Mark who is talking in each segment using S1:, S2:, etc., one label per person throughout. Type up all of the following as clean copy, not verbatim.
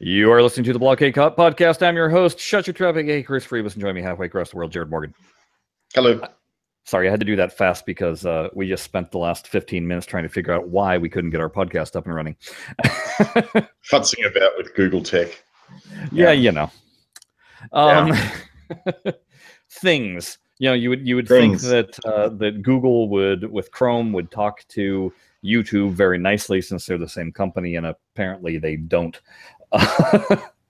S1: You are listening to the BlahCade podcast. I'm your host, Shut Your Traffic, hey, Chris Freebus, and join me halfway across the world, Jared Morgan.
S2: Hello.
S1: Sorry, I had to do that fast because we just spent the last 15 minutes trying to figure out why we couldn't get our podcast up and running.
S2: Futzing about with Google Tech.
S1: Yeah, you know. Things. You know, you would think that that Google would, with Chrome, would talk to YouTube very nicely since they're the same company, and apparently they don't.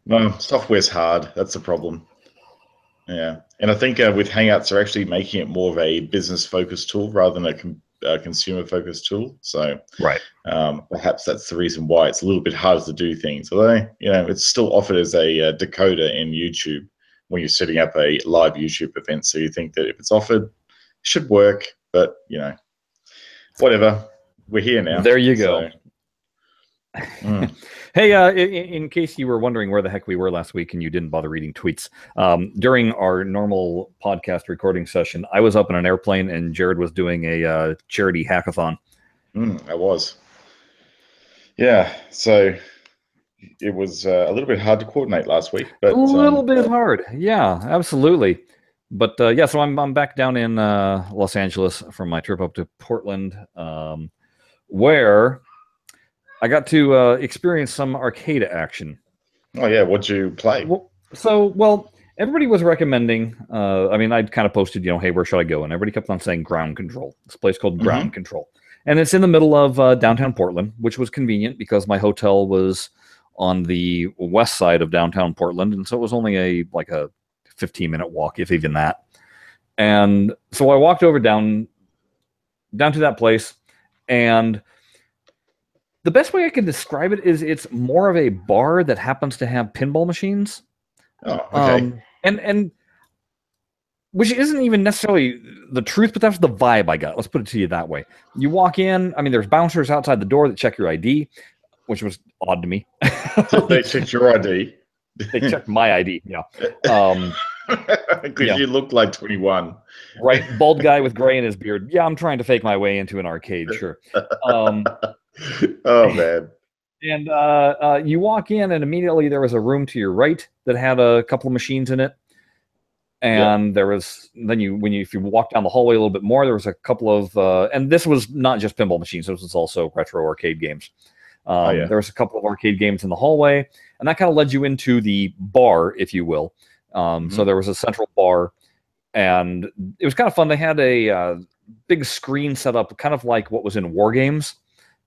S2: No, software's hard. That's the problem. Yeah, and I think with Hangouts, they're actually making it more of a business-focused tool rather than a consumer-focused tool. So,
S1: right.
S2: Perhaps that's the reason why it's a little bit harder to do things. Although, you know, it's still offered as a decoder in YouTube when you're setting up a live YouTube event. So you think that if it's offered, it should work. But you know, whatever. We're here now.
S1: There you go.
S2: So,
S1: Hey, in case you were wondering where the heck we were last week and you didn't bother reading tweets, during our normal podcast recording session, I was up in an airplane and Jared was doing a charity hackathon.
S2: I was. Yeah, so it was a little bit hard to coordinate last week. But,
S1: a little bit hard. Yeah, absolutely. But yeah, so I'm back down in Los Angeles from my trip up to Portland, where I got to experience some arcade action.
S2: Oh, yeah. What'd you play?
S1: Well, everybody was recommending, I mean, I'd kind of posted, you know, hey, where should I go? And everybody kept on saying Ground Control. This place called Ground Control. And it's in the middle of downtown Portland, which was convenient because my hotel was on the west side of downtown Portland. And so it was only a 15-minute walk, if even that. And so I walked over down to that place, and the best way I can describe it is it's more of a bar that happens to have pinball machines.
S2: Oh, okay.
S1: And which isn't even necessarily the truth, but that's the vibe I got. Let's put it to you that way. You walk in, I mean, there's bouncers outside the door that check your ID, which was odd to me.
S2: They checked your ID.
S1: They checked my ID, yeah.
S2: Because you look like 21.
S1: Right, bald guy with gray in his beard. Yeah, I'm trying to fake my way into an arcade, sure.
S2: Oh, man.
S1: And you walk in, and immediately there was a room to your right that had a couple of machines in it. And there was, then if you walk down the hallway a little bit more, there was a couple of, and this was not just pinball machines, this was also retro arcade games. There was a couple of arcade games in the hallway, and that kind of led you into the bar, if you will. So there was a central bar, and it was kind of fun. They had a big screen set up, kind of like what was in War Games,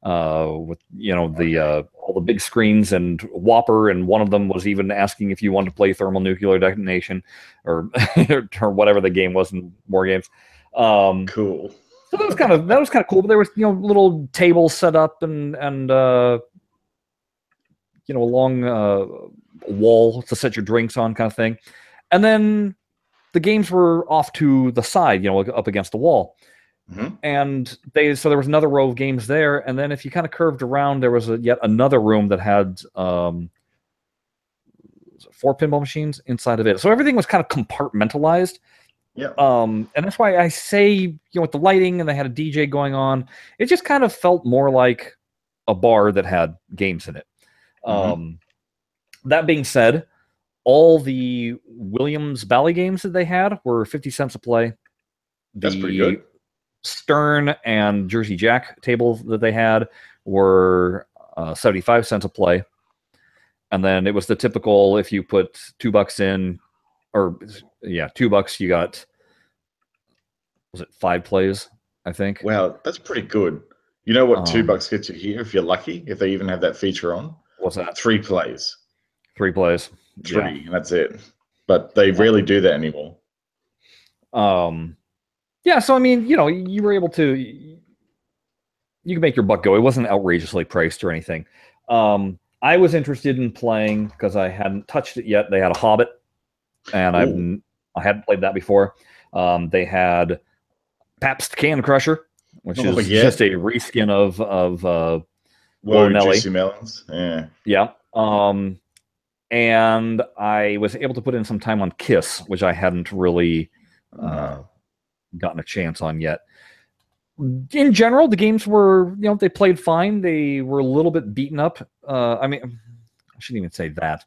S1: with, you know, all the big screens and Whopper, and one of them was even asking if you wanted to play thermonuclear detonation or or whatever the game was in War Games.
S2: Cool.
S1: So that was kind of cool. But there was, you know, little tables set up and you know, a long wall to set your drinks on, kind of thing. And then the games were off to the side, you know, up against the wall. And so there was another row of games there, and then if you kind of curved around, there was yet another room that had 4 pinball machines inside of it. So everything was kind of compartmentalized.
S2: Yeah.
S1: And that's why I say, you know, with the lighting, and they had a DJ going on, it just kind of felt more like a bar that had games in it. That being said, all the Williams Bally games that they had were 50 cents a play.
S2: That's pretty good.
S1: Stern and Jersey Jack tables that they had were 75 cents a play. And then it was the typical, if you put $2 in, or yeah, $2, you got, was it 5 plays, I think?
S2: Wow, that's pretty good. You know what $2 gets you here if you're lucky, if they even have that feature on?
S1: What's that?
S2: 3 plays.
S1: 3 plays.
S2: 3, and that's it. But they rarely do that anymore.
S1: Yeah, so I mean, you know, you were able to, you could make your buck go. It wasn't outrageously priced or anything. I was interested in playing because I hadn't touched it yet. They had a Hobbit, and I hadn't played that before. They had Pabst Can Crusher, which is just a reskin of
S2: Whoa, Juicy Melons.
S1: Yeah. And I was able to put in some time on Kiss, which I hadn't really gotten a chance on yet. In general, the games were, you know, they played fine. They were a little bit beaten up. I mean, shouldn't even say that.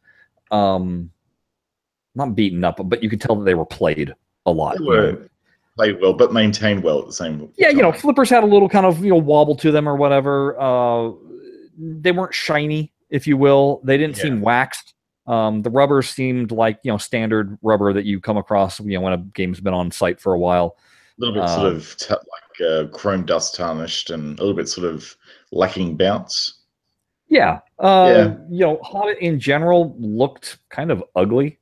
S1: Not beaten up, but you could tell that they were played a lot.
S2: They were played well, but maintained well at the same time.
S1: Yeah, flippers had a little kind of wobble to them or whatever. They weren't shiny, if you will. They didn't seem waxed. The rubber seemed like standard rubber that you come across when a game's been on site for a while.
S2: A little bit sort of like chrome dust tarnished, and a little bit sort of lacking bounce.
S1: Yeah. Hobbit in general looked kind of ugly.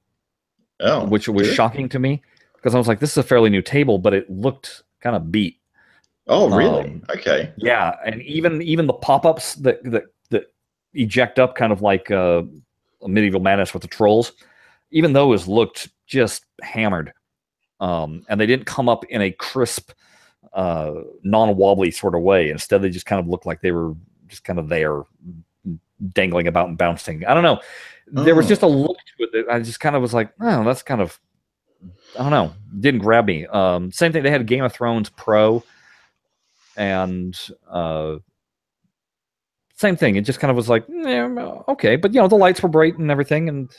S2: Oh,
S1: which was shocking to me because I was like, this is a fairly new table, but it looked kind of beat.
S2: Oh, really? Okay.
S1: Yeah, and even the pop-ups that eject up kind of like a Medieval Madness with the trolls, even those looked just hammered. And they didn't come up in a crisp, non-wobbly sort of way. Instead, they just kind of looked like they were just kind of there, dangling about and bouncing. I don't know. There was just a look to it that I just kind of was like, oh, that's kind of, I don't know, didn't grab me. Same thing. They had Game of Thrones Pro, and same thing. It just kind of was like, okay, but the lights were bright and everything, and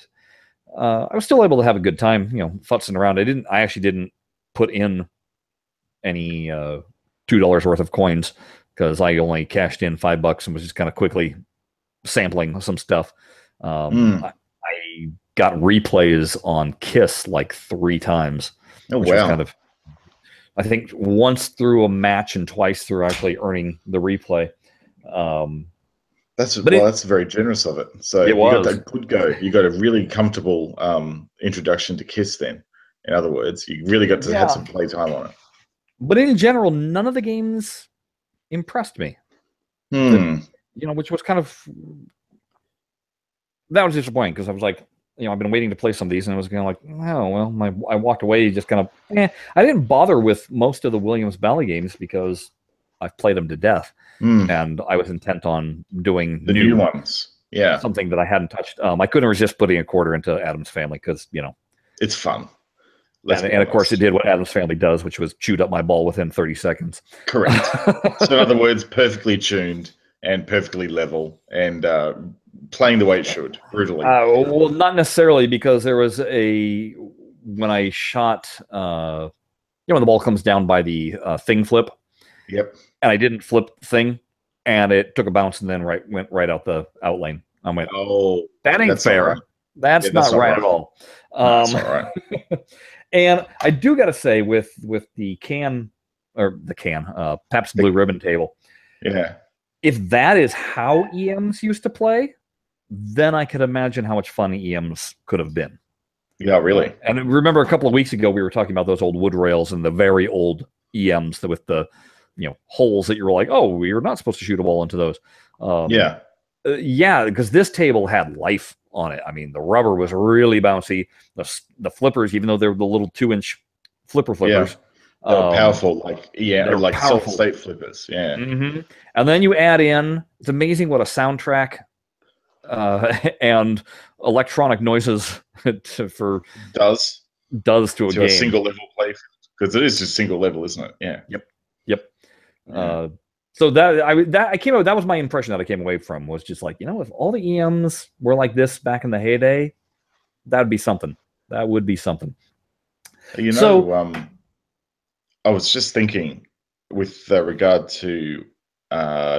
S1: I was still able to have a good time, futzing around. I actually didn't put in any $2 worth of coins because I only cashed in $5 and was just kind of quickly sampling some stuff. I got replays on Kiss like 3 times.
S2: Oh,
S1: which was kind of, I think once through a match and twice through actually earning the replay.
S2: That's very generous of it. So
S1: you
S2: got that good go. You got a really comfortable introduction to Kiss then. In other words, you really got to have some play time on it.
S1: But in general, none of the games impressed me. Which was kind of, that was disappointing because I was like, I've been waiting to play some of these, and I was kind of like, oh, well, I walked away just kind of, I didn't bother with most of the Williams Bally games because I've played them to death, and I was intent on doing
S2: the new ones. Yeah.
S1: Something that I hadn't touched. I couldn't resist putting a quarter into Addams Family because,
S2: it's fun.
S1: And of course, it did what Addams Family does, which was chewed up my ball within 30 seconds.
S2: Correct. So in other words, perfectly tuned and perfectly level and playing the way it should, brutally.
S1: Well, not necessarily, because there was when I shot, when the ball comes down by the thing flip.
S2: Yep.
S1: And I didn't flip the thing, and it took a bounce and then went right out the out lane. I went,
S2: oh,
S1: that ain't fair.
S2: Right.
S1: That's not right at all.
S2: That's all right.
S1: And I do got to say, with the Pabst Blue Ribbon table, if that is how EMs used to play, then I could imagine how much fun EMs could have been.
S2: Yeah, really.
S1: And remember, a couple of weeks ago, we were talking about those old wood rails and the very old EMs with the holes that you were like, oh, you're not supposed to shoot a ball into those. Because this table had life on it. I mean, the rubber was really bouncy. The flippers, even though they were the little 2-inch flippers,
S2: they were powerful, like solid state flippers. Yeah.
S1: Mm-hmm. And then you add in, it's amazing what a soundtrack and electronic noises does to a game.
S2: A single level play, because it is just single level, isn't it? Yeah.
S1: Yep. So that was my impression that I came away from, was just like, if all the EMs were like this back in the heyday, that would be something. That would be something.
S2: I was just thinking with regard to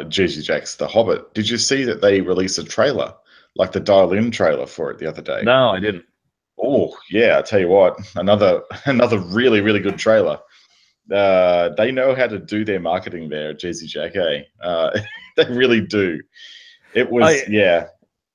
S2: Jersey Jack's The Hobbit. Did you see that they released a trailer, like the dial-in trailer for it the other day?
S1: No, I didn't.
S2: Oh yeah, I tell you what, another really, really good trailer. They know how to do their marketing there at Jersey Jack. They really do. It was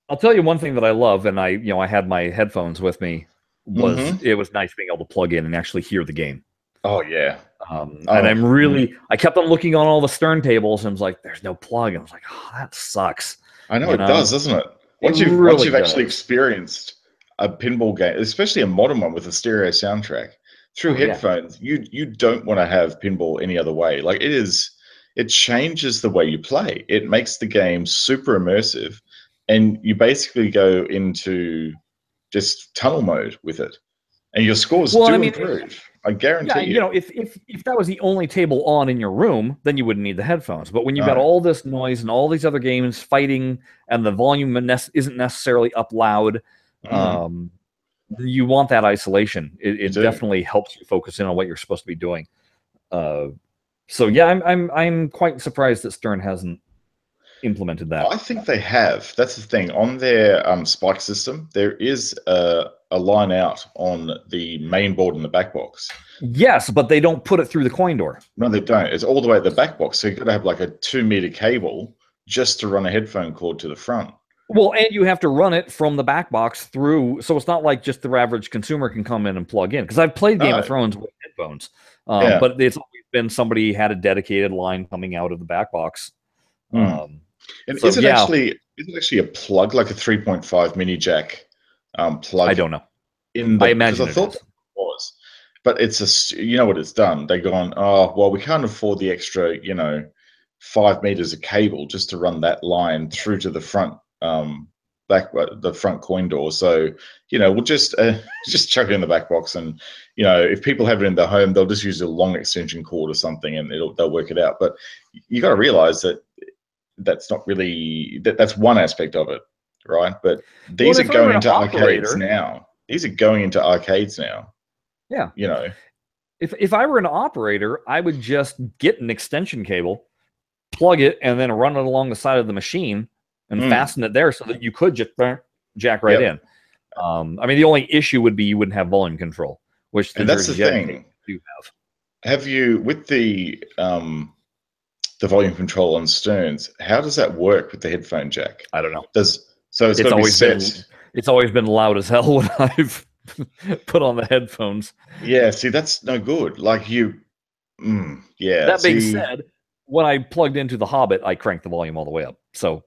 S1: I'll tell you one thing that I love, and I had my headphones with me. It was nice being able to plug in and actually hear the game.
S2: Oh yeah.
S1: And I kept on looking on all the Stern tables, and I was like, "There's no plug." And I was like, "Oh, that sucks."
S2: I know it does, doesn't it? Once you've actually experienced a pinball game, especially a modern one with a stereo soundtrack, through headphones, you don't want to have pinball any other way. Like, it changes the way you play. It makes the game super immersive, and you basically go into just tunnel mode with it. and your scores
S1: Well,
S2: do
S1: I mean,
S2: improve. I
S1: yeah,
S2: guarantee
S1: you
S2: you.
S1: know, if that was the only table on in your room, then you wouldn't need the headphones. But when you've got
S2: No.
S1: all this noise and all these other games fighting, and the volume isn't necessarily up loud,
S2: Mm,
S1: you want that isolation.
S2: you
S1: It
S2: do.
S1: definitely helps you focus in on what you're supposed to be doing. So yeah, I'm quite surprised that Stern hasn't implemented that.
S2: I think they have. That's the thing. On their spike system, there is a line out on the main board in the back box.
S1: Yes, but they don't put it through the coin door.
S2: No, they don't. It's all the way at the back box. So you've got to have like a 2 meter cable just to run a headphone cord to the front.
S1: Well, and you have to run it from the back box through, so it's not like just the average consumer can come in and plug in. Because I've played Game of Thrones with headphones,
S2: Yeah.
S1: but it's always been somebody had a dedicated line coming out of the back box.
S2: And
S1: so,
S2: is it actually a plug, like a 3.5 mini jack plug?
S1: I don't know.
S2: I
S1: imagine
S2: because I thought it was, but it's you know what it's done. They gone, oh well, we can't afford the extra, 5 meters of cable just to run that line through to the front the front coin door. So we'll just chuck it in the back box, and if people have it in their home, they'll just use a long extension cord or something, and they'll work it out. But you got to realize that that's not really that's one aspect of it, right? But these are going into arcades now. These are going into arcades now.
S1: Yeah.
S2: If
S1: I were an operator, I would just get an extension cable, plug it, and then run it along the side of the machine and fasten it there so that you could just jack right in. I mean, the only issue would be you wouldn't have volume control, which
S2: that's the thing.
S1: Do have.
S2: Have you, with the volume control on Sterns, how does that work with the headphone jack?
S1: I don't know.
S2: It's
S1: always been loud as hell when I've put on the headphones.
S2: Yeah, see, that's no good. Like yeah.
S1: That being said, when I plugged into the Hobbit, I cranked the volume all the way up. So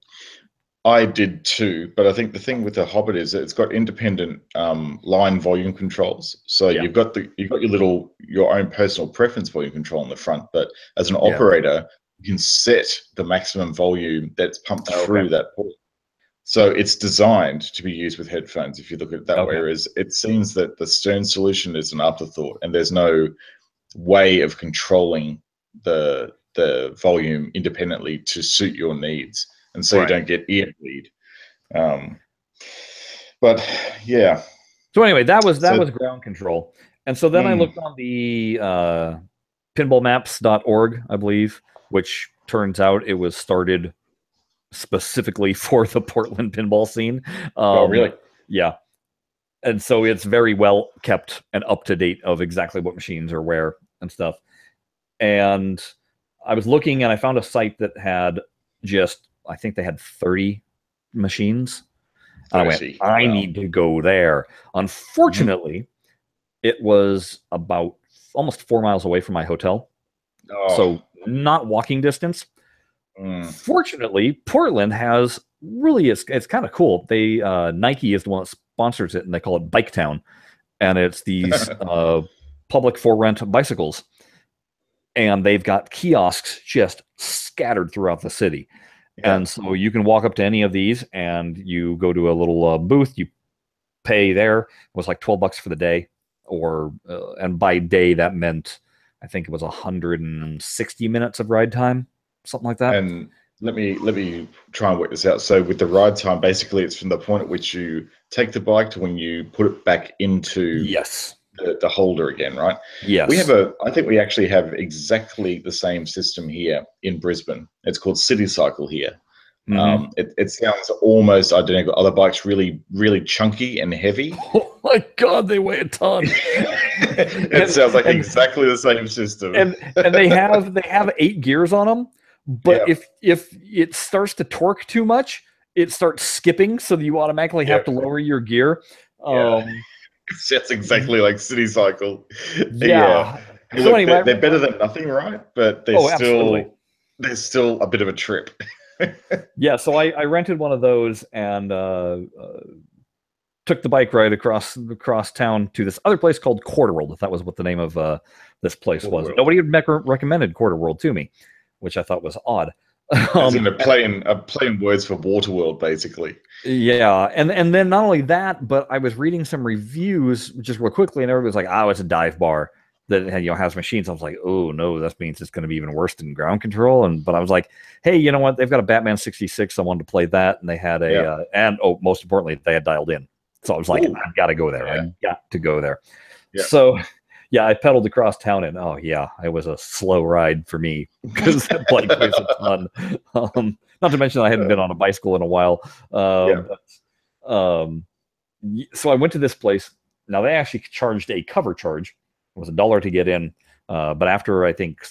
S2: I did too, but I think the thing with the Hobbit is that it's got independent line volume controls. So you've got your own personal preference volume control in the front, but as an operator, you can set the maximum volume that's pumped through that port. So it's designed to be used with headphones, if you look at it that way. Whereas it seems that the Stern solution is an afterthought, and there's no way of controlling the volume independently to suit your needs, and so you don't get ear bleed. But yeah.
S1: So anyway, that was ground control, and so then I looked on the pinballmaps.org, I believe, which turns out it was started specifically for the Portland pinball scene.
S2: Oh, really?
S1: Yeah. And so it's very well kept and up to date of exactly what machines are where and stuff. And I was looking and I found a site that had I think they had 30 machines. And I went, I need to go there. Unfortunately, it was about almost 4 miles away from my hotel. So not walking distance. Fortunately, Portland has it's kind of cool. They Nike is the one that sponsors it, and they call it Bike Town, and it's these public for rent bicycles, and they've got kiosks just scattered throughout the city, and so you can walk up to any of these, and you go to a little booth, you pay there. It was like $12 for the day, and by day that meant I think it was 160 minutes of ride time. Something like that.
S2: And let me try and work this out. So with the ride time, basically it's from the point at which you take the bike to when you put it back into the holder again, right?
S1: Yes.
S2: I think we actually have exactly the same system here in Brisbane. It's called City Cycle here. It sounds almost identical. Other bikes really, really chunky and heavy.
S1: Oh my God, they weigh a ton.
S2: It sounds like exactly the same system.
S1: And they have 8 gears on them. But if it starts to torque too much, it starts skipping, so that you automatically have to lower your gear.
S2: That's exactly like City Cycle.
S1: Yeah.
S2: So look, anyway, they're better than nothing, right? But they're still a bit of a trip.
S1: Yeah, so I rented one of those and took the bike ride across town to this other place called Quarterworld, if that was what the name of this place was. Nobody had recommended Quarterworld to me, which I thought was odd.
S2: As in a playing words for Waterworld, basically.
S1: Yeah, and then not only that, but I was reading some reviews just real quickly, and everybody was like, "Oh, it's a dive bar that has machines." I was like, "Oh no, that means it's going to be even worse than ground control." But I was like, "Hey, you know what? They've got a Batman '66. I wanted to play that, and they had and most importantly, they had dialed in." So I was like,
S2: Ooh,
S1: "I've got to go there.
S2: yeah.
S1: I got to go there."
S2: Yeah.
S1: So yeah, I pedaled across town, and oh yeah, it was a slow ride for me because that bike weighs a ton. Not to mention I hadn't been on a bicycle in a while.
S2: Yeah.
S1: Um, so I went to this place. Now they actually charged a cover charge. It was $1 to get in, but after I think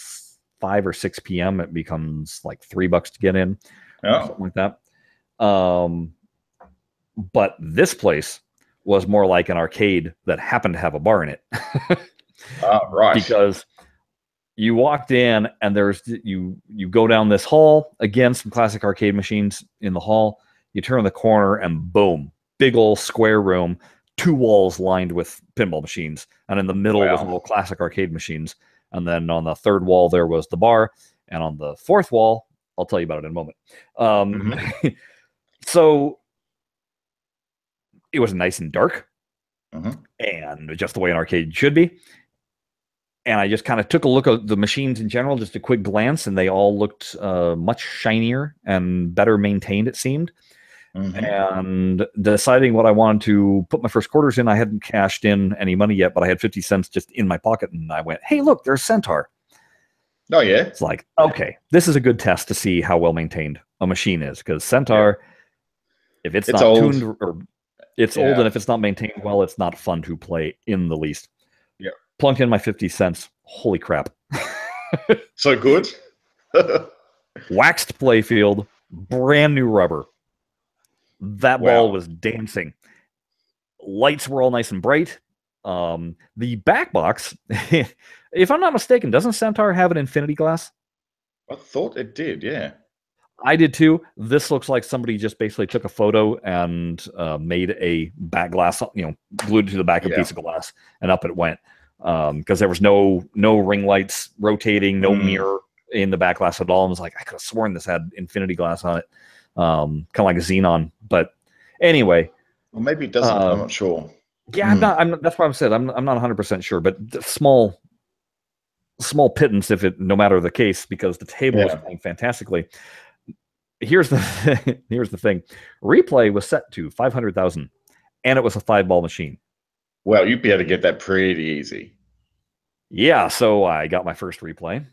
S1: 5 or 6 p.m., it becomes like $3 to get in, something like that. But this place was more like an arcade that happened to have a bar in it.
S2: Right.
S1: Because you walked in and you go down this hall, again, some classic arcade machines in the hall. You turn the corner and boom, big old square room, 2 walls lined with pinball machines, and in the middle was little classic arcade machines. And then on the 3rd wall there was the bar, and on the 4th wall, I'll tell you about it in a moment. So it was nice and dark, and just the way an arcade should be. And I just kind of took a look at the machines in general, just a quick glance, and they all looked much shinier and better maintained, it seemed. And deciding what I wanted to put my first quarters in, I hadn't cashed in any money yet, but I had 50 cents just in my pocket, and I went, "Hey, look, there's Centaur."
S2: Oh, yeah?
S1: It's like, okay, this is a good test to see how well maintained a machine is, because Centaur, if it's not
S2: old.
S1: tuned, or it's old, and if it's not maintained well, it's not fun to play in the least.
S2: Yeah.
S1: Plunked in my 50 cents. Holy crap.
S2: So good.
S1: Waxed playfield, brand new rubber. That ball was dancing. Lights were all nice and bright. The back box, if I'm not mistaken, doesn't Centaur have an infinity glass?
S2: I thought it did, yeah.
S1: I did too. This looks like somebody just basically took a photo and made a back glass, glued it to the back of a piece of glass, and up it went. Because there was no ring lights rotating, no mirror in the back glass at all. And I was like, I could have sworn this had infinity glass on it, kind of like a Xenon. But anyway,
S2: well, maybe it doesn't. I'm not sure.
S1: Yeah, I'm not. That's why I said I'm not 100% sure. But small pittance, no matter the case, because the table was playing fantastically. Here's the thing. Replay was set to 500,000, and it was a 5-ball machine.
S2: Well, you'd be able to get that pretty easy.
S1: Yeah, so I got my first replay.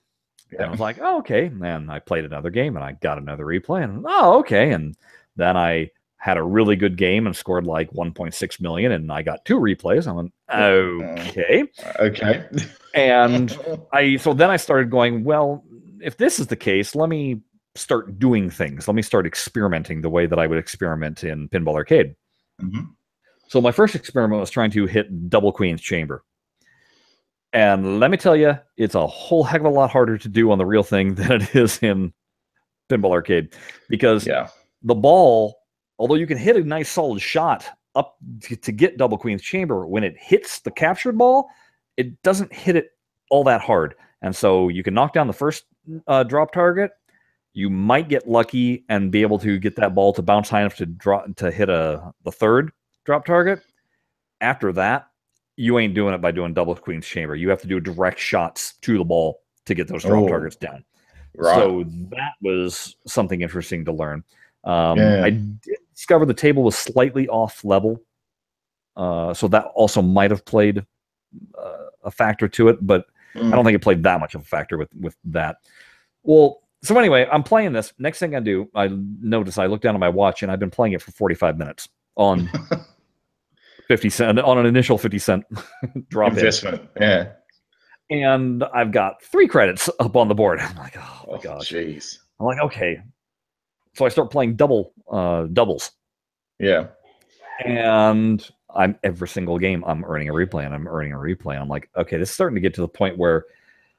S1: And I was like, oh, okay. And I played another game, and I got another replay. And, oh, okay. And then I had a really good game and scored like 1.6 million, and I got 2 replays. I went, okay.
S2: Okay.
S1: And so then I started going, well, if this is the case, let me start doing things. Let me start experimenting the way that I would experiment in Pinball Arcade. So my first experiment was trying to hit double Queen's Chamber. And let me tell you, it's a whole heck of a lot harder to do on the real thing than it is in Pinball Arcade. Because the ball, although you can hit a nice solid shot up to get double Queen's Chamber, when it hits the captured ball, it doesn't hit it all that hard. And so you can knock down the first drop target. You might get lucky and be able to get that ball to bounce high enough to hit the third drop target. After that, you ain't doing it by doing double Queen's Chamber. You have to do direct shots to the ball to get those drop targets down. Right. So that was something interesting to learn. I did discover the table was slightly off level. So that also might have played a factor to it, but I don't think it played that much of a factor with that. Well, so anyway, I'm playing this. Next thing I do, I notice I look down at my watch, and I've been playing it for 45 minutes on 50 cent on an initial 50 cent drop
S2: investment. Yeah.
S1: And I've got 3 credits up on the board. I'm like, oh my gosh.
S2: Jeez.
S1: I'm like, okay. So I start playing doubles.
S2: Yeah.
S1: And every single game I'm earning a replay, and I'm earning a replay. I'm like, okay, this is starting to get to the point where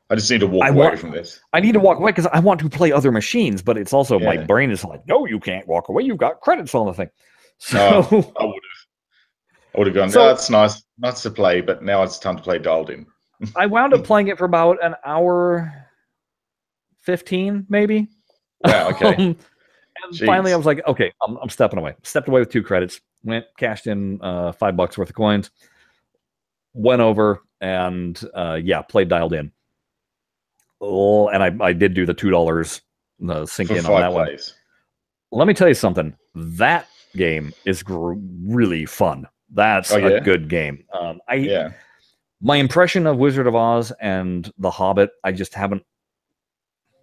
S2: I just need to walk away from this.
S1: I need to walk away because I want to play other machines, but it's also my brain is like, no, you can't walk away. You've got credits on the thing. So
S2: I would have gone, no, that's nice to play, but now it's time to play dialed in.
S1: I wound up playing it for about an hour 15, maybe.
S2: Wow. Okay.
S1: And finally, I
S2: Jeez.
S1: was like, okay, I'm stepping away. Stepped away with 2 credits. Went, cashed in $5 worth of coins. Went over and yeah, played dialed in. Oh, and I did do the $2 sink
S2: For
S1: in on
S2: 5
S1: that one.
S2: plays.
S1: Let me tell you something. That game is really fun. That's
S2: Oh
S1: a
S2: yeah.
S1: good game.
S2: Yeah.
S1: My impression of Wizard of Oz and The Hobbit, I just haven't.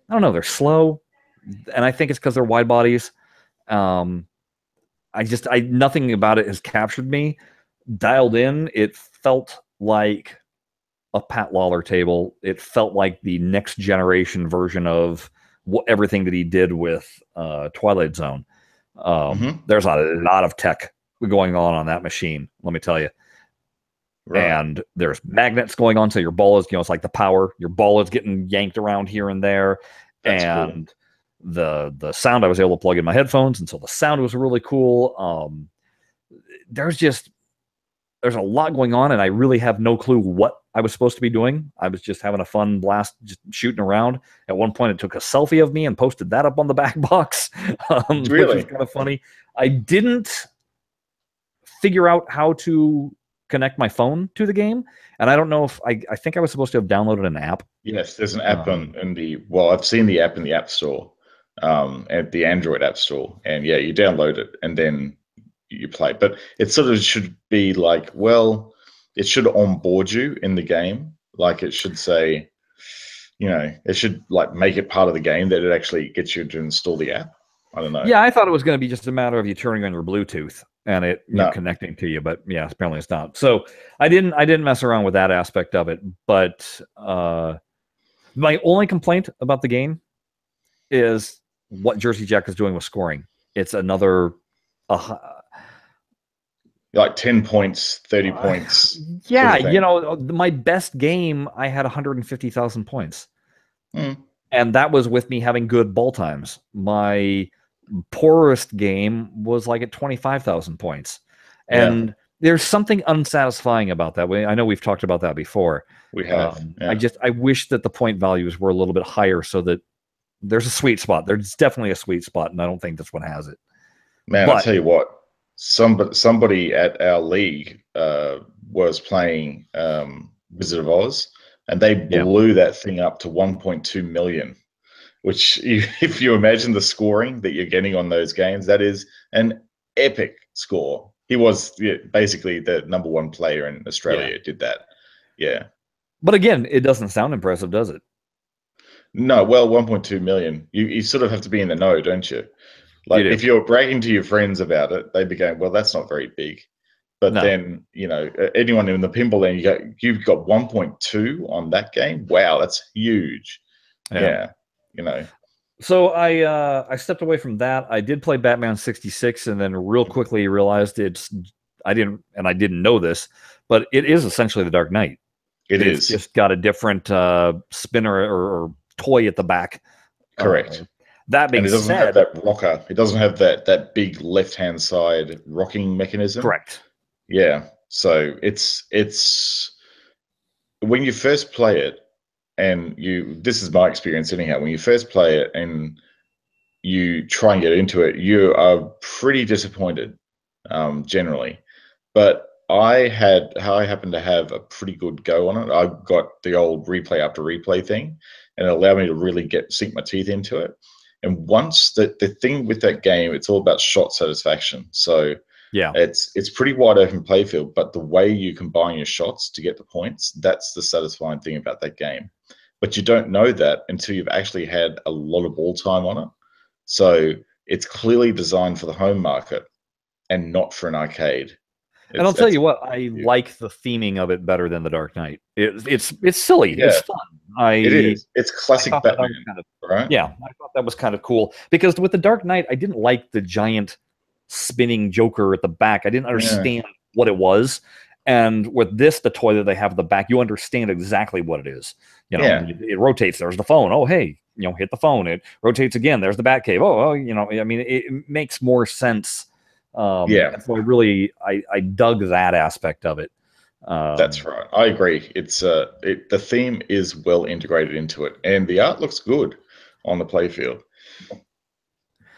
S1: I don't know. They're slow, and I think it's because they're wide bodies. Um, I nothing about it has captured me. Dialed in, it felt like a Pat Lawler table. It felt like the next generation version of everything that he did with Twilight Zone.
S2: Mm-hmm.
S1: There's a lot of tech going on that machine, let me tell you.
S2: Right.
S1: And there's magnets going on, so your ball is, it's like the power. Your ball is getting yanked around here and there,
S2: That's cool.
S1: and the sound I was able to plug in my headphones, and so the sound was really cool. There's a lot going on, and I really have no clue what I was supposed to be doing. I was just having a fun blast, just shooting around. At one point, it took a selfie of me and posted that up on the back box, which was
S2: Really?
S1: kind of funny. I didn't figure out how to connect my phone to the game, and I don't know if I think I was supposed to have downloaded an app.
S2: Yes, there's an app in the, well, I've seen the app in the App Store, at the Android App Store, and yeah, you download it and then you play. But it sort of should be like, well, it should onboard you in the game. Like it should say, it should like make it part of the game that it actually gets you to install the app. I don't know.
S1: Yeah, I thought it was going to be just a matter of you turning on your Bluetooth and it
S2: No.
S1: connecting to you, but yeah, apparently it's not. So I didn't mess around with that aspect of it. But my only complaint about the game is what Jersey Jack is doing with scoring. It's another
S2: Like 10 points, 30 points.
S1: yeah,
S2: Sort of thing.
S1: my best game, I had 150,000 points.
S2: Mm.
S1: And that was with me having good ball times. My poorest game was like at 25,000 points. And there's something unsatisfying about that. I know we've talked about that before.
S2: We have.
S1: I wish that the point values were a little bit higher so that there's a sweet spot. There's definitely a sweet spot, and I don't think this one has it.
S2: Man, I'll tell you what, somebody at our league was playing Wizard of Oz, and they blew that thing up to 1.2 million, which if you imagine the scoring that you're getting on those games, that is an epic score. He was basically the #1 player in Australia, did that. Yeah.
S1: But again, it doesn't sound impressive, does it?
S2: No, well, 1.2 million. You sort of have to be in the know, don't you? Like if you're bragging to your friends about it, they'd be going, "Well, that's not very big." But then, anyone in the pinball land, you've got 1.2 on that game. Wow, that's huge. Yeah.
S1: So I stepped away from that. I did play Batman 66, and then real quickly realized I didn't know this, but it is essentially the Dark Knight. It's just got a different spinner or toy at the back.
S2: Correct.
S1: That being
S2: said, it doesn't have that rocker. It doesn't have that big left-hand side rocking mechanism.
S1: Correct.
S2: Yeah. So it's when you first play it, and this is my experience anyhow, when you first play it and you try and get into it, you are pretty disappointed, generally. But I happened to have a pretty good go on it. I got the old replay after replay thing, and it allowed me to really sink my teeth into it. And once the thing with that game, it's all about shot satisfaction. So
S1: yeah,
S2: it's pretty wide open playfield, but the way you combine your shots to get the points, that's the satisfying thing about that game. But you don't know that until you've actually had a lot of ball time on it. So it's clearly designed for the home market and not for an arcade.
S1: And I'll tell you what, I like the theming of it better than the Dark Knight. It's silly. Yeah. It's fun.
S2: It is. It's classic Batman, right?
S1: Yeah, I thought that was kind of cool because with the Dark Knight, I didn't like the giant spinning Joker at the back. I didn't understand what it was. And with this, the toy that they have at the back, you understand exactly what it is. It rotates. There's the phone. Oh, hey, hit the phone. It rotates again. There's the BlahCade. Oh, I mean, it makes more sense. So I dug that aspect of it.
S2: That's right. I agree. It's the theme is well integrated into it, and the art looks good on the playfield.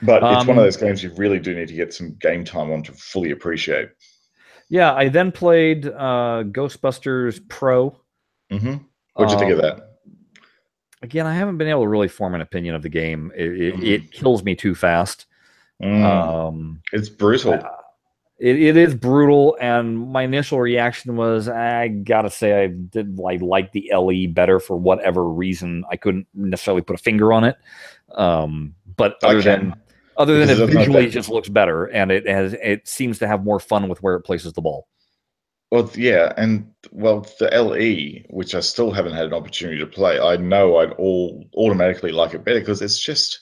S2: But it's one of those games you really do need to get some game time on to fully appreciate.
S1: Yeah, I then played Ghostbusters Pro.
S2: What'd you think of that?
S1: Again, I haven't been able to really form an opinion of the game. It kills me too fast.
S2: It's brutal.
S1: It is brutal, and my initial reaction was, I gotta say, I like the LE better for whatever reason. I couldn't necessarily put a finger on it, but other than it visually, it just looks better, and it seems to have more fun with where it places the ball.
S2: Well, yeah, and the LE, which I still haven't had an opportunity to play, I know I'd automatically like it better because it's just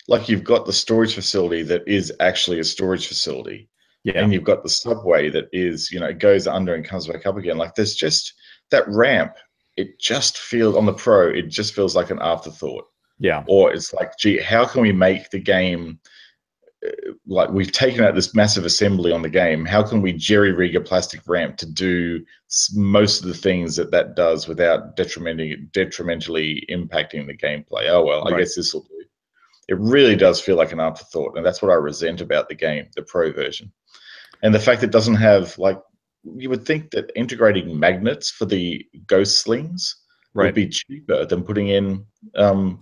S2: like you've got the storage facility that is actually a storage facility.
S1: Yeah.
S2: And you've got the subway that is, it goes under and comes back up again. Like there's just that ramp. It just feels on the Pro, it just feels like an afterthought.
S1: Yeah.
S2: Or it's like, gee, how can we make the game like we've taken out this massive assembly on the game? How can we jerry-rig a plastic ramp to do most of the things that does without detrimentally impacting the gameplay? Oh, well, I guess this will do. It really does feel like an afterthought, and that's what I resent about the game, the Pro version. And the fact that it doesn't have, like, you would think that integrating magnets for the ghost slings would be cheaper than putting in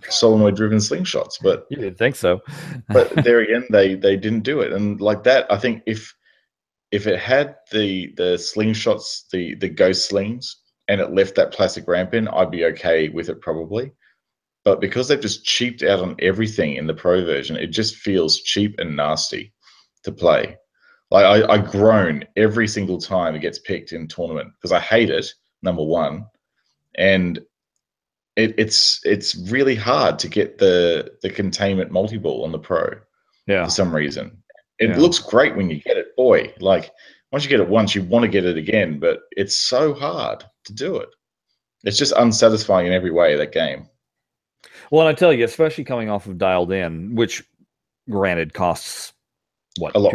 S2: solenoid-driven slingshots. But
S1: you didn't think so.
S2: But there again, they didn't do it. And like that, I think if it had the slingshots, the ghost slings, and it left that plastic ramp in, I'd be okay with it probably. But because they've just cheaped out on everything in the Pro version, it just feels cheap and nasty to play. Like I groan every single time it gets picked in tournament because I hate it, number one. And it's really hard to get the containment multi-ball on the Pro for some reason. It looks great when you get it. Boy, like once you get it once, you want to get it again, but it's so hard to do it. It's just unsatisfying in every way, that game.
S1: Well, and I tell you, especially coming off of Dialed In, which granted costs what, a lot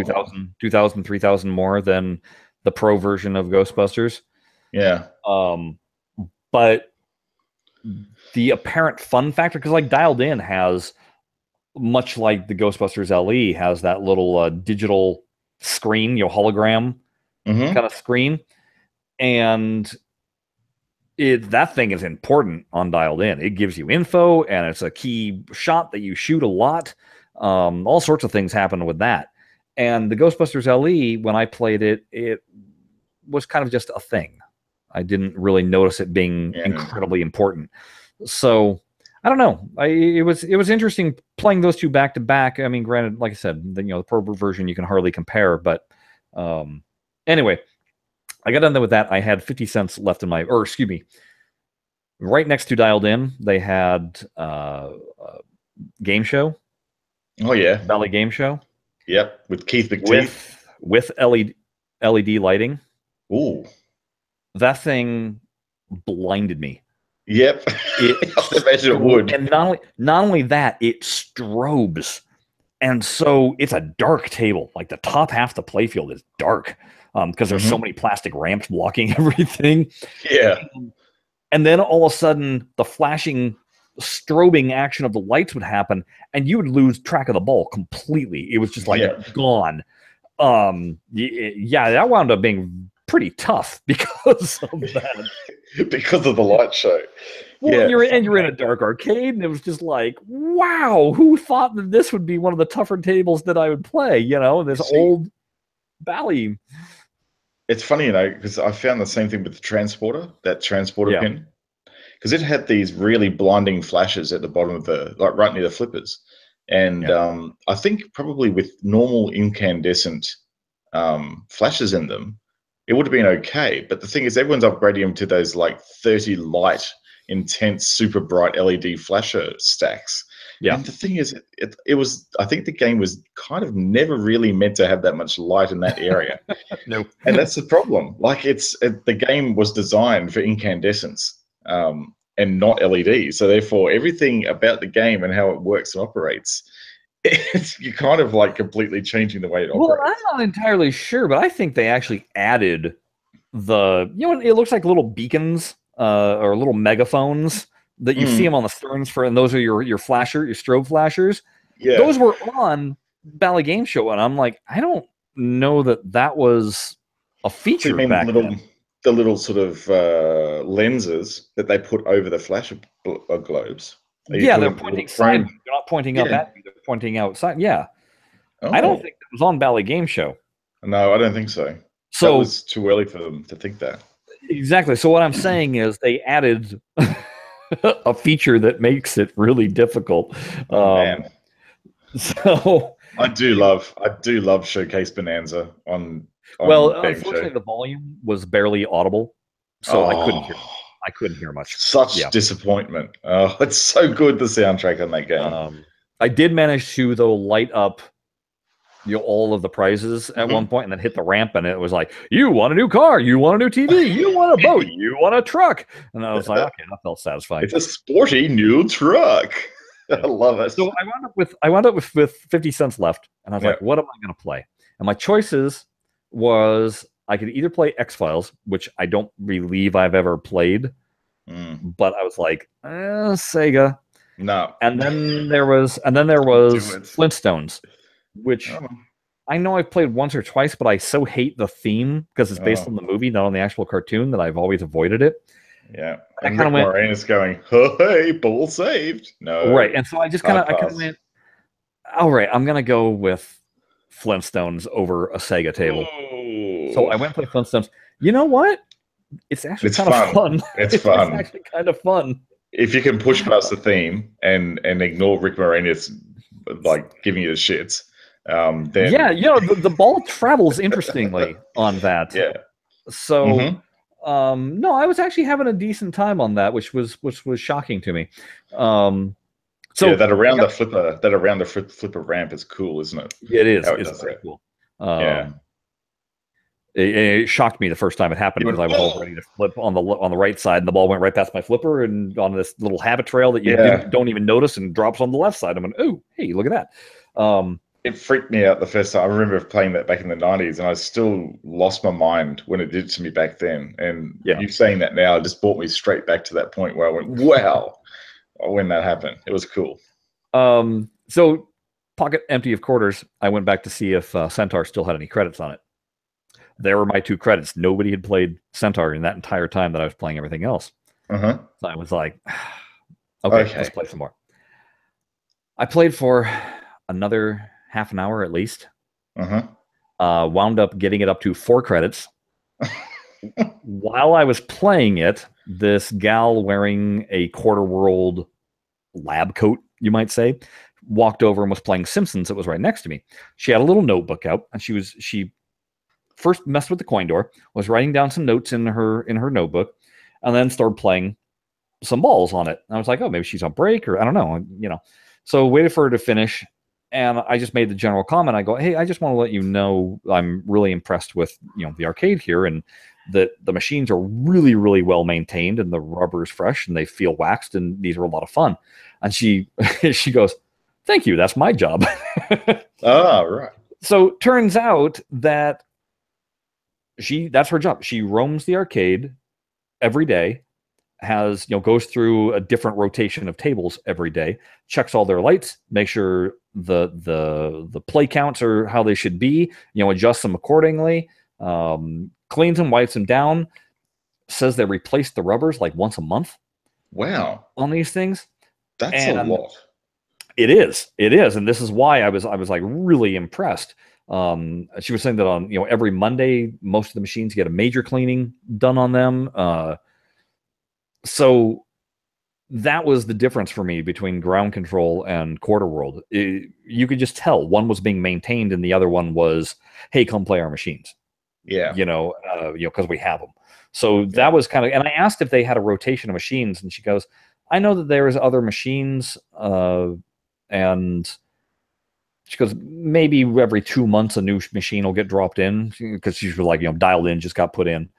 S1: 2,000, 3,000 more than the Pro version of Ghostbusters.
S2: Yeah.
S1: But the apparent fun factor, because like Dialed In has, much like the Ghostbusters LE, has that little digital screen, hologram kind of screen. And that thing is important on Dialed In. It gives you info, and it's a key shot that you shoot a lot. All sorts of things happen with that. And the Ghostbusters LE, when I played it, it was kind of just a thing. I didn't really notice it being incredibly important. So I don't know. It was interesting playing those two back to back. I mean, granted, like I said, the Pro version you can hardly compare. But anyway, I got done with that. I had 50 cents left in my, or excuse me, right next to Dialed In, they had game show.
S2: Oh yeah,
S1: Valley Game Show.
S2: Yep, with Keith McTeeth
S1: with LED lighting.
S2: Ooh,
S1: that thing blinded me.
S2: Yep, I imagine it would.
S1: And not only that, it strobes, and so it's a dark table. Like the top half of the playfield is dark because there's so many plastic ramps blocking everything.
S2: Yeah,
S1: and then all of a sudden, the flashing, strobing action of the lights would happen, and you would lose track of the ball completely. It was just like gone. That wound up being pretty tough because of that.
S2: Because of the light show.
S1: Well, you're in a dark arcade, and it was just like, wow, who thought that this would be one of the tougher tables that I would play? This old Bally.
S2: It's funny, because I found the same thing with the transporter, that transporter pin. Because it had these really blinding flashes at the bottom of right near the flippers. And I think probably with normal incandescent flashes in them, it would have been okay. But the thing is, everyone's upgrading them to those like 30 light, intense, super bright LED flasher stacks. Yeah. And the thing is, it was, I think the game was kind of never really meant to have that much light in that area.
S1: Nope.
S2: And that's the problem. Like the game was designed for incandescence. And not LED. So therefore, everything about the game and how it works and operates, you're kind of like completely changing the way it operates.
S1: Well, I'm not entirely sure, but I think they actually added it looks like little beacons or little megaphones that you see them on the sterns and those are your strobe flashers. Yeah. Those were on Bally Game Show, and I'm like, I don't know that was a
S2: So you
S1: feature
S2: mean
S1: back then.
S2: the little sort of lenses that they put over the flash globes? Are you
S1: Yeah, they're
S2: talking the little
S1: pointing side.
S2: chrome?
S1: They're not pointing up
S2: Yeah.
S1: at you. They're pointing outside. Yeah, I don't
S2: Oh,
S1: think it was on Bally Game Show.
S2: no, I don't think so. That
S1: So
S2: was too early for them to think that.
S1: exactly. So what I'm saying is they added a feature that makes it really difficult.
S2: Oh man,
S1: So
S2: I do love Showcase Bonanza on
S1: well,
S2: Game Show.
S1: unfortunately, the volume was barely audible, so
S2: Oh,
S1: I couldn't hear much.
S2: such
S1: Yeah.
S2: disappointment. Oh, it's so good, the soundtrack on that game.
S1: I did manage to though light up all of the prizes at one point, and then hit the ramp, and it was like, you want a new car, you want a new TV, you want a boat, you want a truck, and I was like, okay, that felt satisfying.
S2: It's a sporty new truck. I love it.
S1: So I wound up with 50 cents left, and I was like, what am I going to play? And my choices was I could either play X-Files, which I don't believe I've ever played, but I was like, Sega.
S2: No.
S1: And then there was Flintstones, which I know I've played once or twice, but I so hate the theme because it's based on the movie, not on the actual cartoon, that I've always avoided it.
S2: Yeah. And Rick Moranis going, hey, ball saved. No.
S1: Right. And so I kind of went, all right, I'm going to go with Flintstones over a Sega table. Whoa. So I went for the Flintstones. You know what? It's actually kind of fun.
S2: It's fun.
S1: It's actually kind of fun.
S2: If you can push past the theme and ignore Rick Moranis like giving you the shits, then
S1: yeah, the ball travels interestingly on that.
S2: Yeah.
S1: So no, I was actually having a decent time on that, which was shocking to me. So
S2: yeah, that around the flipper ramp is cool, isn't it?
S1: It is. It's very cool.
S2: Yeah.
S1: It shocked me the first time it happened because I was all ready to flip on the right side, and the ball went right past my flipper and on this little habit trail that you don't even notice, and drops on the left side. I'm like, oh, hey, look at that.
S2: It freaked me out the first time. I remember playing that back in the 90s, and I still lost my mind when it did to me back then. And you saying that now just brought me straight back to that point where I went, wow, when that happened. It was cool.
S1: So pocket empty of quarters, I went back to see if Centaur still had any credits on it. There were my 2 credits. Nobody had played Centaur in that entire time that I was playing everything else. So I was like, okay, let's play some more. I played for another half an hour at least. Wound up getting it up to 4 credits. While I was playing it, this gal wearing a quarter world lab coat, you might say, walked over and was playing Simpsons. It was right next to me. She had a little notebook out, and she first messed with the coin door, was writing down some notes in her notebook, and then started playing some balls on it. And I was like, oh, maybe she's on break, or I don't know, So waited for her to finish, and I just made the general comment. I go, hey, I just want to let you know I'm really impressed with the arcade here, and that the machines are really, really well maintained, and the rubber is fresh, and they feel waxed, and these are a lot of fun. And she goes, thank you, that's my job.
S2: Right.
S1: So turns out that that's her job. She roams the arcade every day, has goes through a different rotation of tables every day, checks all their lights, make sure the play counts are how they should be, adjusts them accordingly, cleans them, wipes them down, says they replace the rubbers like once a month.
S2: Wow.
S1: On these things.
S2: That's a lot.
S1: It is, and this is why I was like really impressed. She was saying that on every Monday, most of the machines get a major cleaning done on them. So that was the difference for me between Ground Control and Quarter World. You could just tell one was being maintained and the other one was, hey, come play our machines.
S2: Yeah,
S1: because we have them. So that was kind of, and I asked if they had a rotation of machines, and she goes, I know that there's other machines, and she goes, maybe every 2 months a new machine will get dropped in, because she's like, dialed in, just got put in.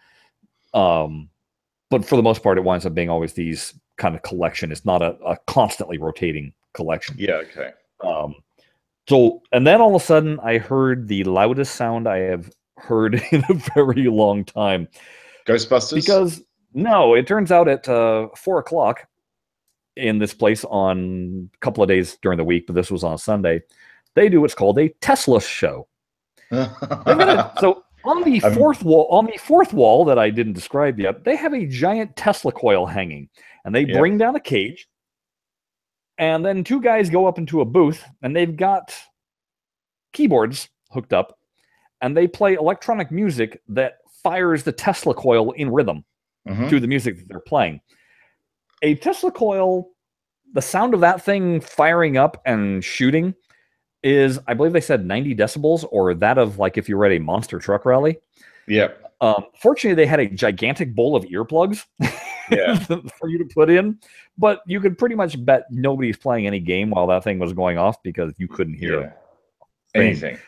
S1: But for the most part, it winds up being always these kind of collection. It's not a constantly rotating collection.
S2: Yeah, okay.
S1: So, and then all of a sudden, I heard the loudest sound I have heard in a very long time.
S2: Ghostbusters?
S1: Because, no, it turns out at 4 o'clock in this place on a couple of days during the week, but this was on a Sunday, They do what's called a Tesla show. They've got a, so on the fourth wall that I didn't describe yet, they have a giant Tesla coil hanging, and they bring down a cage, and then two guys go up into a booth, and they've got keyboards hooked up, and they play electronic music that fires the Tesla coil in rhythm to the music that they're playing. A Tesla coil, the sound of that thing firing up and shooting is, I believe they said 90 decibels, or that of like if you were at a monster truck rally.
S2: Yep.
S1: Fortunately, they had a gigantic bowl of earplugs for you to put in, but you could pretty much bet nobody's playing any game while that thing was going off because you couldn't hear
S2: anything.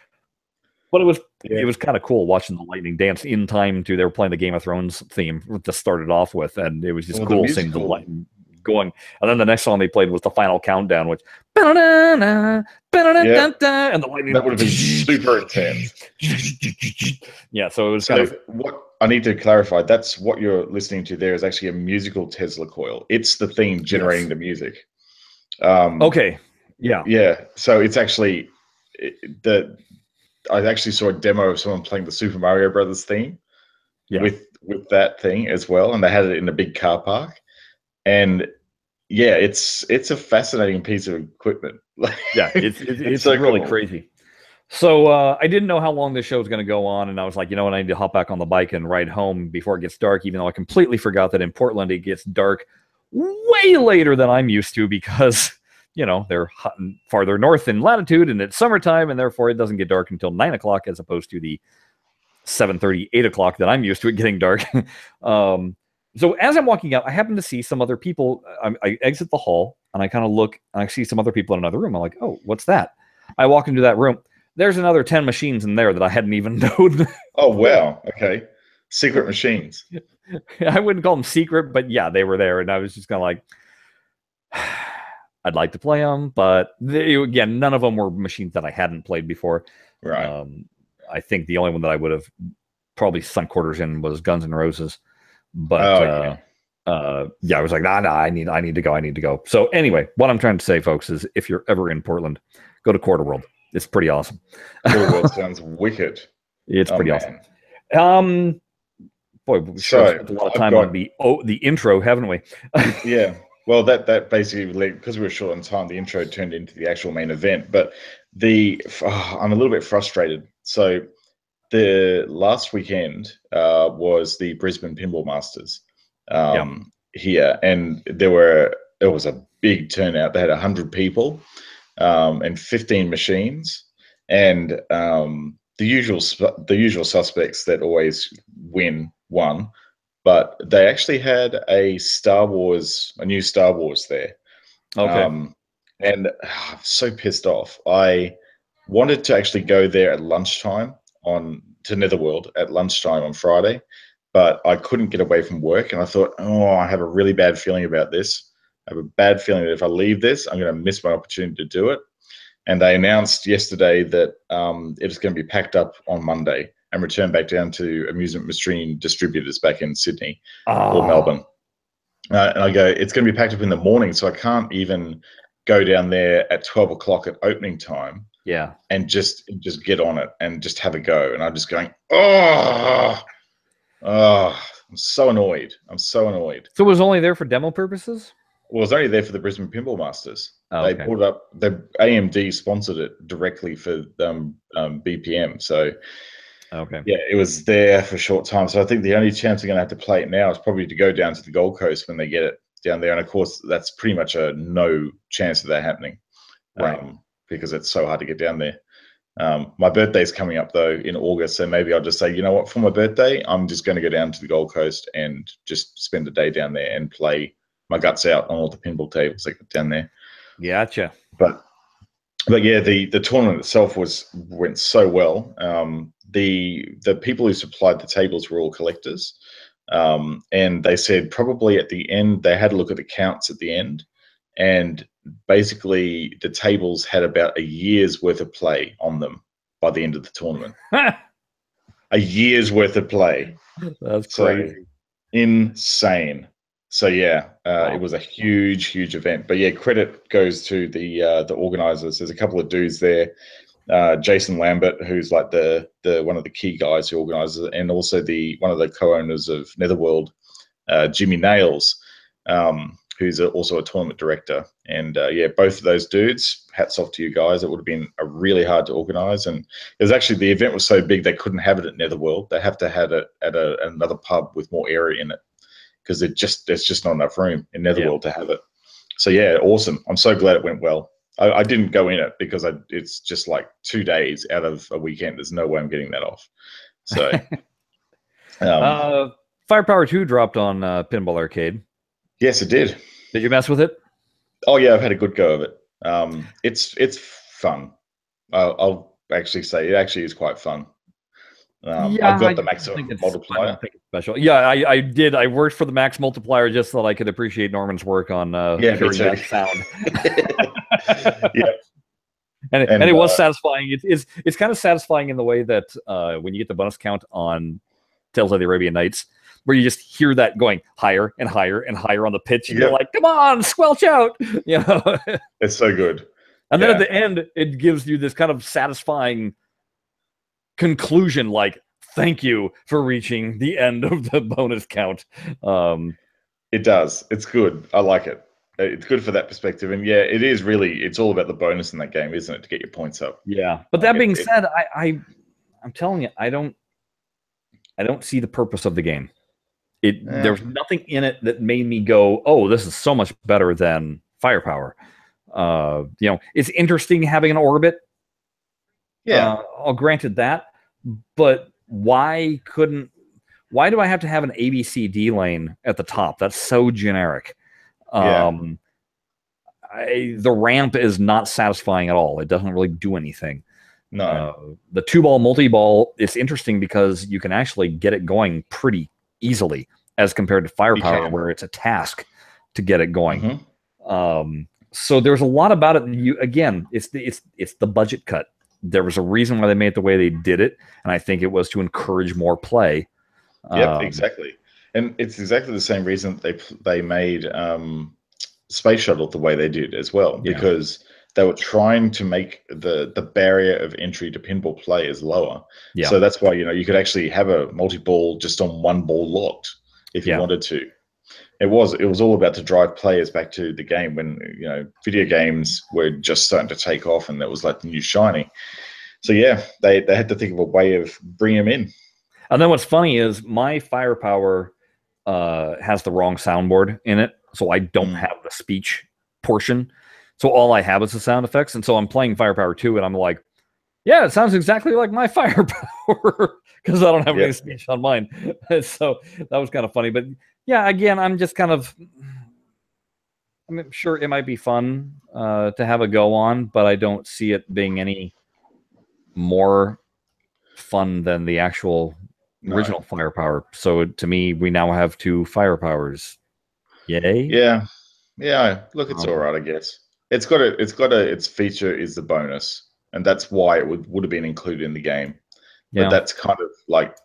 S1: But it was kind of cool watching the lightning dance in time to, they were playing the Game of Thrones theme to start it off with, and it was just cool seeing the lightning going. And then the next song they played was the final countdown, which and the lightning,
S2: that would have been super intense.
S1: Yeah, so it was kind of
S2: what I need to clarify. That's what you're listening to. There is actually a musical Tesla coil. It's the thing generating the music.
S1: Okay. Yeah.
S2: So it's actually I actually saw a demo of someone playing the Super Mario Brothers theme with that thing as well, and they had it in a big car park. And yeah, it's a fascinating piece of equipment.
S1: Yeah, it's so really cool. Crazy. So I didn't know how long this show was going to go on, and I was like, you know what, I need to hop back on the bike and ride home before it gets dark, even though I completely forgot that in Portland it gets dark way later than I'm used to because, you know, they're farther north in latitude, and it's summertime, and therefore it doesn't get dark until 9 o'clock as opposed to the 7:30, 8 o'clock that I'm used to it getting dark. So as I'm walking out, I happen to see some other people. I exit the hall, and I kind of look, and I see some other people in another room. I'm like, oh, what's that? I walk into that room. There's another 10 machines in there that I hadn't even known.
S2: Oh, wow. Okay. Secret machines.
S1: I wouldn't call them secret, but yeah, they were there. And I was just kind of like, I'd like to play them. But again, none of them were machines that I hadn't played before.
S2: Right.
S1: I think the only one that I would have probably sunk quarters in was Guns N' Roses. But I was like, nah, I need to go. So anyway, what I'm trying to say, folks, is if you're ever in Portland, go to Quarter World. It's pretty awesome.
S2: Quarter World sounds wicked.
S1: It's pretty awesome. Boy, we spent a lot of time on the intro, haven't we?
S2: Yeah. Well, that basically, because we were short on time, the intro turned into the actual main event. But I'm a little bit frustrated. So the last weekend was the Brisbane Pinball Masters here, and it was a big turnout. They had 100 people and 15 machines, and the usual suspects that always won, but they actually had a new Star Wars there.
S1: Okay.
S2: And I'm so pissed off. I wanted to actually go there at lunchtime to Netherworld at lunchtime on Friday, but I couldn't get away from work, and I thought, I have a really bad feeling about this. I have a bad feeling that if I leave this, I'm going to miss my opportunity to do it. And they announced yesterday that it's going to be packed up on Monday and returned back down to amusement machine distributors back in Sydney or Melbourne. And I go, it's going to be packed up in the morning, so I can't even go down there at 12 o'clock at opening time.
S1: Yeah.
S2: And just get on it and just have a go. And I'm just going, I'm so annoyed. So
S1: it was only there for demo purposes?
S2: Well, it was only there for the Brisbane Pinball Masters.
S1: They
S2: brought it up. The AMD sponsored it directly for BPM. So yeah, it was there for a short time. So I think the only chance I'm going to have to play it now is probably to go down to the Gold Coast when they get it down there. And of course, that's pretty much a no chance of that happening. Right. Because it's so hard to get down there. My birthday's coming up though in August, so maybe I'll just say, you know what, for my birthday, I'm just going to go down to the Gold Coast and just spend a day down there and play my guts out on all the pinball tables that get down there.
S1: Gotcha.
S2: But yeah, the tournament itself went so well. The people who supplied the tables were all collectors, and they said probably at the end they had a look at the counts at the end, and basically the tables had about a year's worth of play on them by the end of the tournament. A year's worth of play.
S1: That's crazy.
S2: Insane. So yeah,
S1: Wow.
S2: it was a huge event. But yeah, credit goes to the organizers. There's a couple of dudes there, Jason Lambert, who's like the one of the key guys who organizes it, and also the one of the co-owners of Netherworld, Jimmy Nails, who's also a tournament director. And yeah, both of those dudes, hats off to you guys. It would have been really hard to organize, and it was actually, the event was so big they couldn't have it at Netherworld. They have to have it at another pub with more area in it, because there's just not enough room in Netherworld to have it. So yeah, awesome. I'm so glad it went well. I didn't go in it because it's just like 2 days out of a weekend. There's no way I'm getting that off. So
S1: Firepower 2 dropped on Pinball Arcade.
S2: yes, it did.
S1: Did you mess with it?
S2: Oh yeah, I've had a good go of it. It's fun. I'll actually say it actually is quite fun.
S1: Yeah,
S2: I've got the maximum multiplier.
S1: I don't think it's special. Yeah, I did. I worked for the max multiplier just so that I could appreciate Norman's work on hearing that sound.
S2: Yeah.
S1: And it was satisfying. It's kind of satisfying in the way that when you get the bonus count on Tales of the Arabian Nights, where you just hear that going higher and higher and higher on the pitch, and you're like, "Come on, squelch out!" You know,
S2: it's so good.
S1: And then at the end, it gives you this kind of satisfying conclusion, like, "Thank you for reaching the end of the bonus count."
S2: It does. It's good. I like it. It's good for that perspective, and yeah, it is really. It's all about the bonus in that game, isn't it, to get your points up?
S1: Yeah, but that being said, I'm telling you, I don't see the purpose of the game. There's nothing in it that made me go, "Oh, this is so much better than Firepower." You know, it's interesting having an orbit.
S2: Yeah,
S1: I'll granted that, but why do I have to have an ABCD lane at the top? That's so generic. The ramp is not satisfying at all. It doesn't really do anything.
S2: No.
S1: The 2-ball multi-ball is interesting because you can actually get it going pretty easily as compared to Firepower, where it's a task to get it going. So there's a lot about it. Again, it's the budget cut. There was a reason why they made it the way they did it, and I think it was to encourage more play.
S2: Yep, exactly. And it's exactly the same reason they made Space Shuttle the way they did as well, because they were trying to make the barrier of entry to pinball players lower. So that's why, you could actually have a multi-ball just on one ball locked if you wanted to. It was all about to drive players back to the game when, video games were just starting to take off, and that was like the new shiny. So yeah, they had to think of a way of bringing them in.
S1: And then what's funny is my Firepower has the wrong soundboard in it, so I don't have the speech portion. So all I have is the sound effects, and so I'm playing Firepower 2, and I'm like, yeah, it sounds exactly like my Firepower, because I don't have any speech on mine. So that was kind of funny. But yeah, again, I'm just kind of, I'm sure it might be fun to have a go on, but I don't see it being any more fun than the actual original Firepower. So to me, we now have 2 Firepowers. Yay!
S2: Yeah. Look, it's all right, I guess. Its feature is the bonus, and that's why it would have been included in the game. But that's kind of like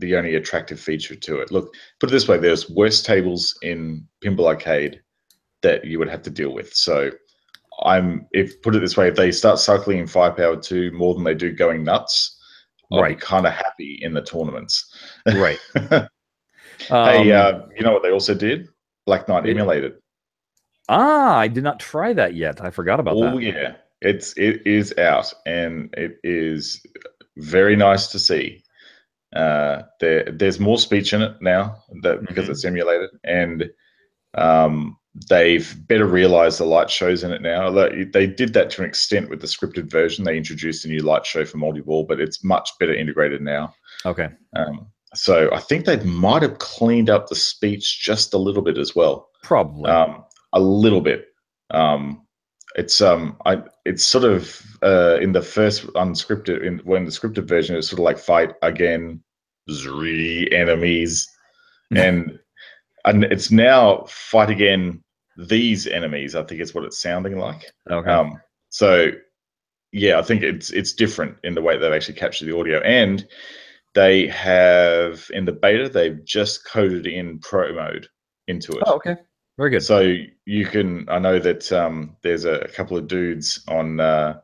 S2: the only attractive feature to it. Look, put it this way: there's worse tables in Pinball Arcade that you would have to deal with. So put it this way, if they start cycling in Firepower 2 more than they do going nuts, I'll be kind of happy in the tournaments.
S1: Right.
S2: Hey, you know what they also did? Black Knight emulated.
S1: I did not try that yet. I forgot about that.
S2: Oh yeah, it is out, and it is very nice to see. There's more speech in it now because it's emulated, and they've better realized the light shows in it now. They did that to an extent with the scripted version. They introduced a new light show for multi-ball, but it's much better integrated now.
S1: Okay.
S2: So I think they might have cleaned up the speech just a little bit as well.
S1: Probably.
S2: A little bit. It's sort of in the first unscripted, when the scripted version is sort of like fight again, 3 enemies, and it's now fight again these enemies. I think it's what it's sounding like.
S1: Okay.
S2: So yeah, I think it's different in the way they've actually captured the audio, and they have in the beta they've just coded in pro mode. into it.
S1: Oh, okay. Very good.
S2: So you can. I know that there's a couple of dudes on the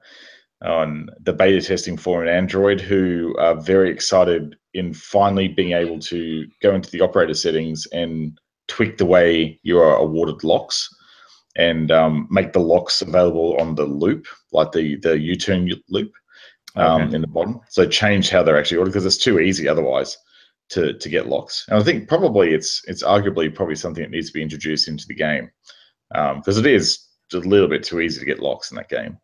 S2: beta testing forum in Android who are very excited in finally being able to go into the operator settings and tweak the way you are awarded locks, and make the locks available on the loop, like the U-turn loop in the bottom. So change how they're actually ordered, because it's too easy otherwise to get locks. And I think probably it's arguably probably something that needs to be introduced into the game, because it is just a little bit too easy to get locks in that game.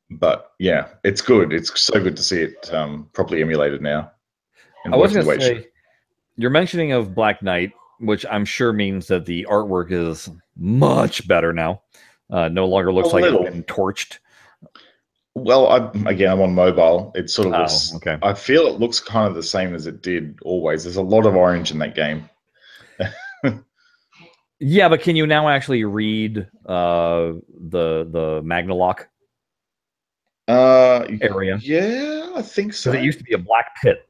S2: But yeah, it's good. It's so good to see it properly emulated now. And
S1: I was going to say, you're mentioning of Black Knight, which I'm sure means that the artwork is much better now. No longer looks like it's been torched.
S2: Well, I'm on mobile. It sort of looks.
S1: Okay.
S2: I feel it looks kind of the same as it did always. There's a lot of orange in that game.
S1: Yeah, but can you now actually read the Magnalock area?
S2: Yeah, I think so.
S1: Because it used to be a black pit.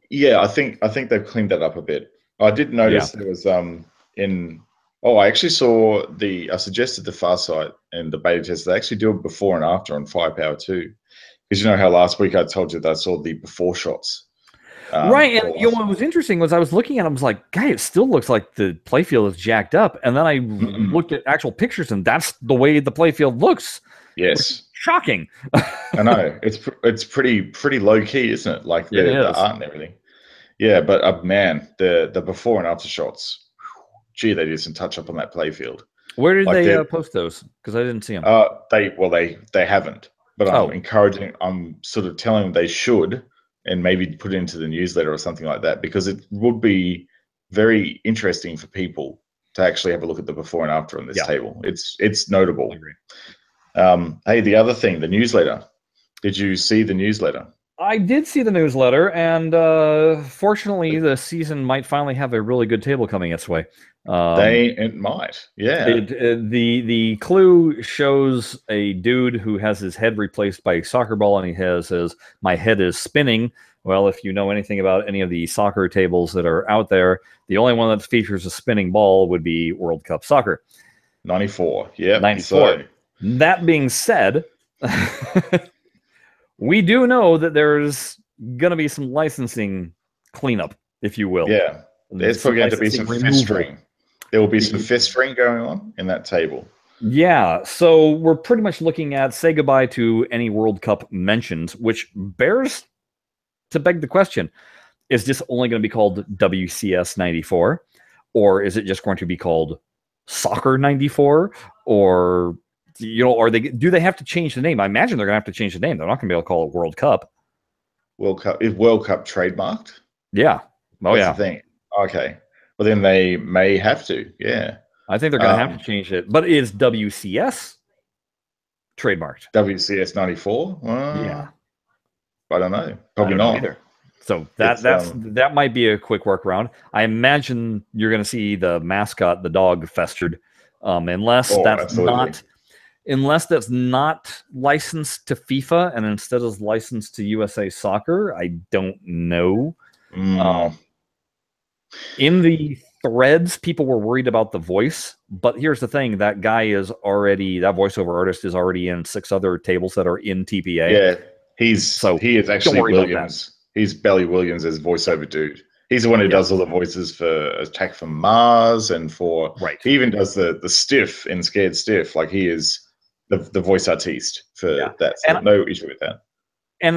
S2: Yeah, I think they've cleaned that up a bit. I did notice there was in. Oh, I actually saw I suggested the Farsight and the beta test. They actually do it before and after on Firepower too, because you know how last week I told you that I saw the before shots.
S1: Right, and what was interesting was I was looking at it, I was like, "Guy, it still looks like the playfield is jacked up." And then I looked at actual pictures, and that's the way the playfield looks.
S2: Yes,
S1: shocking.
S2: I know it's pretty low key, isn't it? Like the art and everything. Yeah, but man, the before and after shots. Gee, they did some touch up on that playfield.
S1: Where did they post those? Because I didn't see them.
S2: They haven't. But I'm encouraging. I'm sort of telling them they should, and maybe put it into the newsletter or something like that, because it would be very interesting for people to actually have a look at the before and after on this table. It's notable. I agree. Hey, the other thing, the newsletter. Did you see the newsletter?
S1: I did see the newsletter, and fortunately, the season might finally have a really good table coming its way.
S2: It might, yeah.
S1: The clue shows a dude who has his head replaced by a soccer ball, and he says, "My head is spinning." Well, if you know anything about any of the soccer tables that are out there, the only one that features a spinning ball would be World Cup Soccer.
S2: 94, yeah.
S1: 94. That being said, we do know that there's going to be some licensing cleanup, if you will.
S2: Yeah, there's probably going to be some fistering. There will be some fistering going on in that table.
S1: Yeah, so we're pretty much looking at say goodbye to any World Cup mentions, which bears to beg the question, is this only going to be called WCS 94? Or is it just going to be called Soccer 94? Or... do they have to change the name? I imagine they're going to have to change the name. They're not going to be able to call it World Cup.
S2: World Cup is World Cup trademarked?
S1: Yeah.
S2: That's the thing. Okay. Well, then they may have to. Yeah.
S1: I think they're going to have to change it. But is WCS trademarked?
S2: WCS 94?
S1: Yeah.
S2: I don't know. Probably not
S1: either. So that might be a quick workaround. I imagine you're going to see the mascot, the dog, festered, unless that's not licensed to FIFA and instead is licensed to USA Soccer. I don't know. In the threads, people were worried about the voice, but here's the thing: that voiceover artist is already in 6 other tables that are in TPA.
S2: Yeah, he is actually Williams. He's Belly Williams as voiceover dude. He's the one who does all the voices for Attack from Mars and for He even does the Stiff in Scared Stiff. Like he is the voice artiste for that. So no issue with that.
S1: And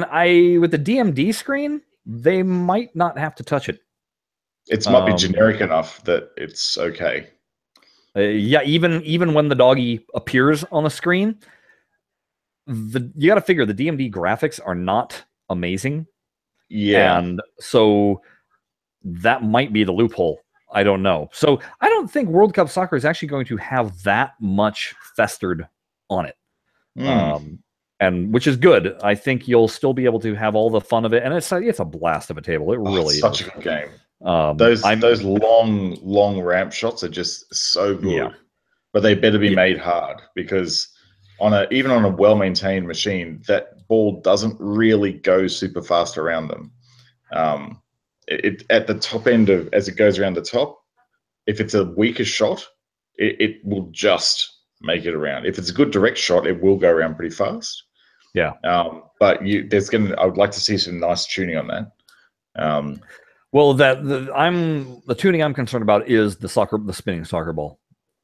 S1: with the DMD screen, they might not have to touch it.
S2: It might be generic enough that it's okay.
S1: Even when the doggy appears on the screen, you got to figure the DMD graphics are not amazing.
S2: Yeah,
S1: and so that might be the loophole. I don't know. So I don't think World Cup Soccer is actually going to have that much festered on it. And which is good. I think you'll still be able to have all the fun of it, and it's a blast of a table. It really is
S2: such a good game. Those long ramp shots are just so good, but they better be made hard, because even on a well-maintained machine, that ball doesn't really go super fast around them. it at the top end of as it goes around the top. If it's a weaker shot, it will just make it around. If it's a good direct shot, it will go around pretty fast.
S1: Yeah.
S2: But I would like to see some nice tuning on that.
S1: Well, the tuning I'm concerned about is the spinning soccer ball.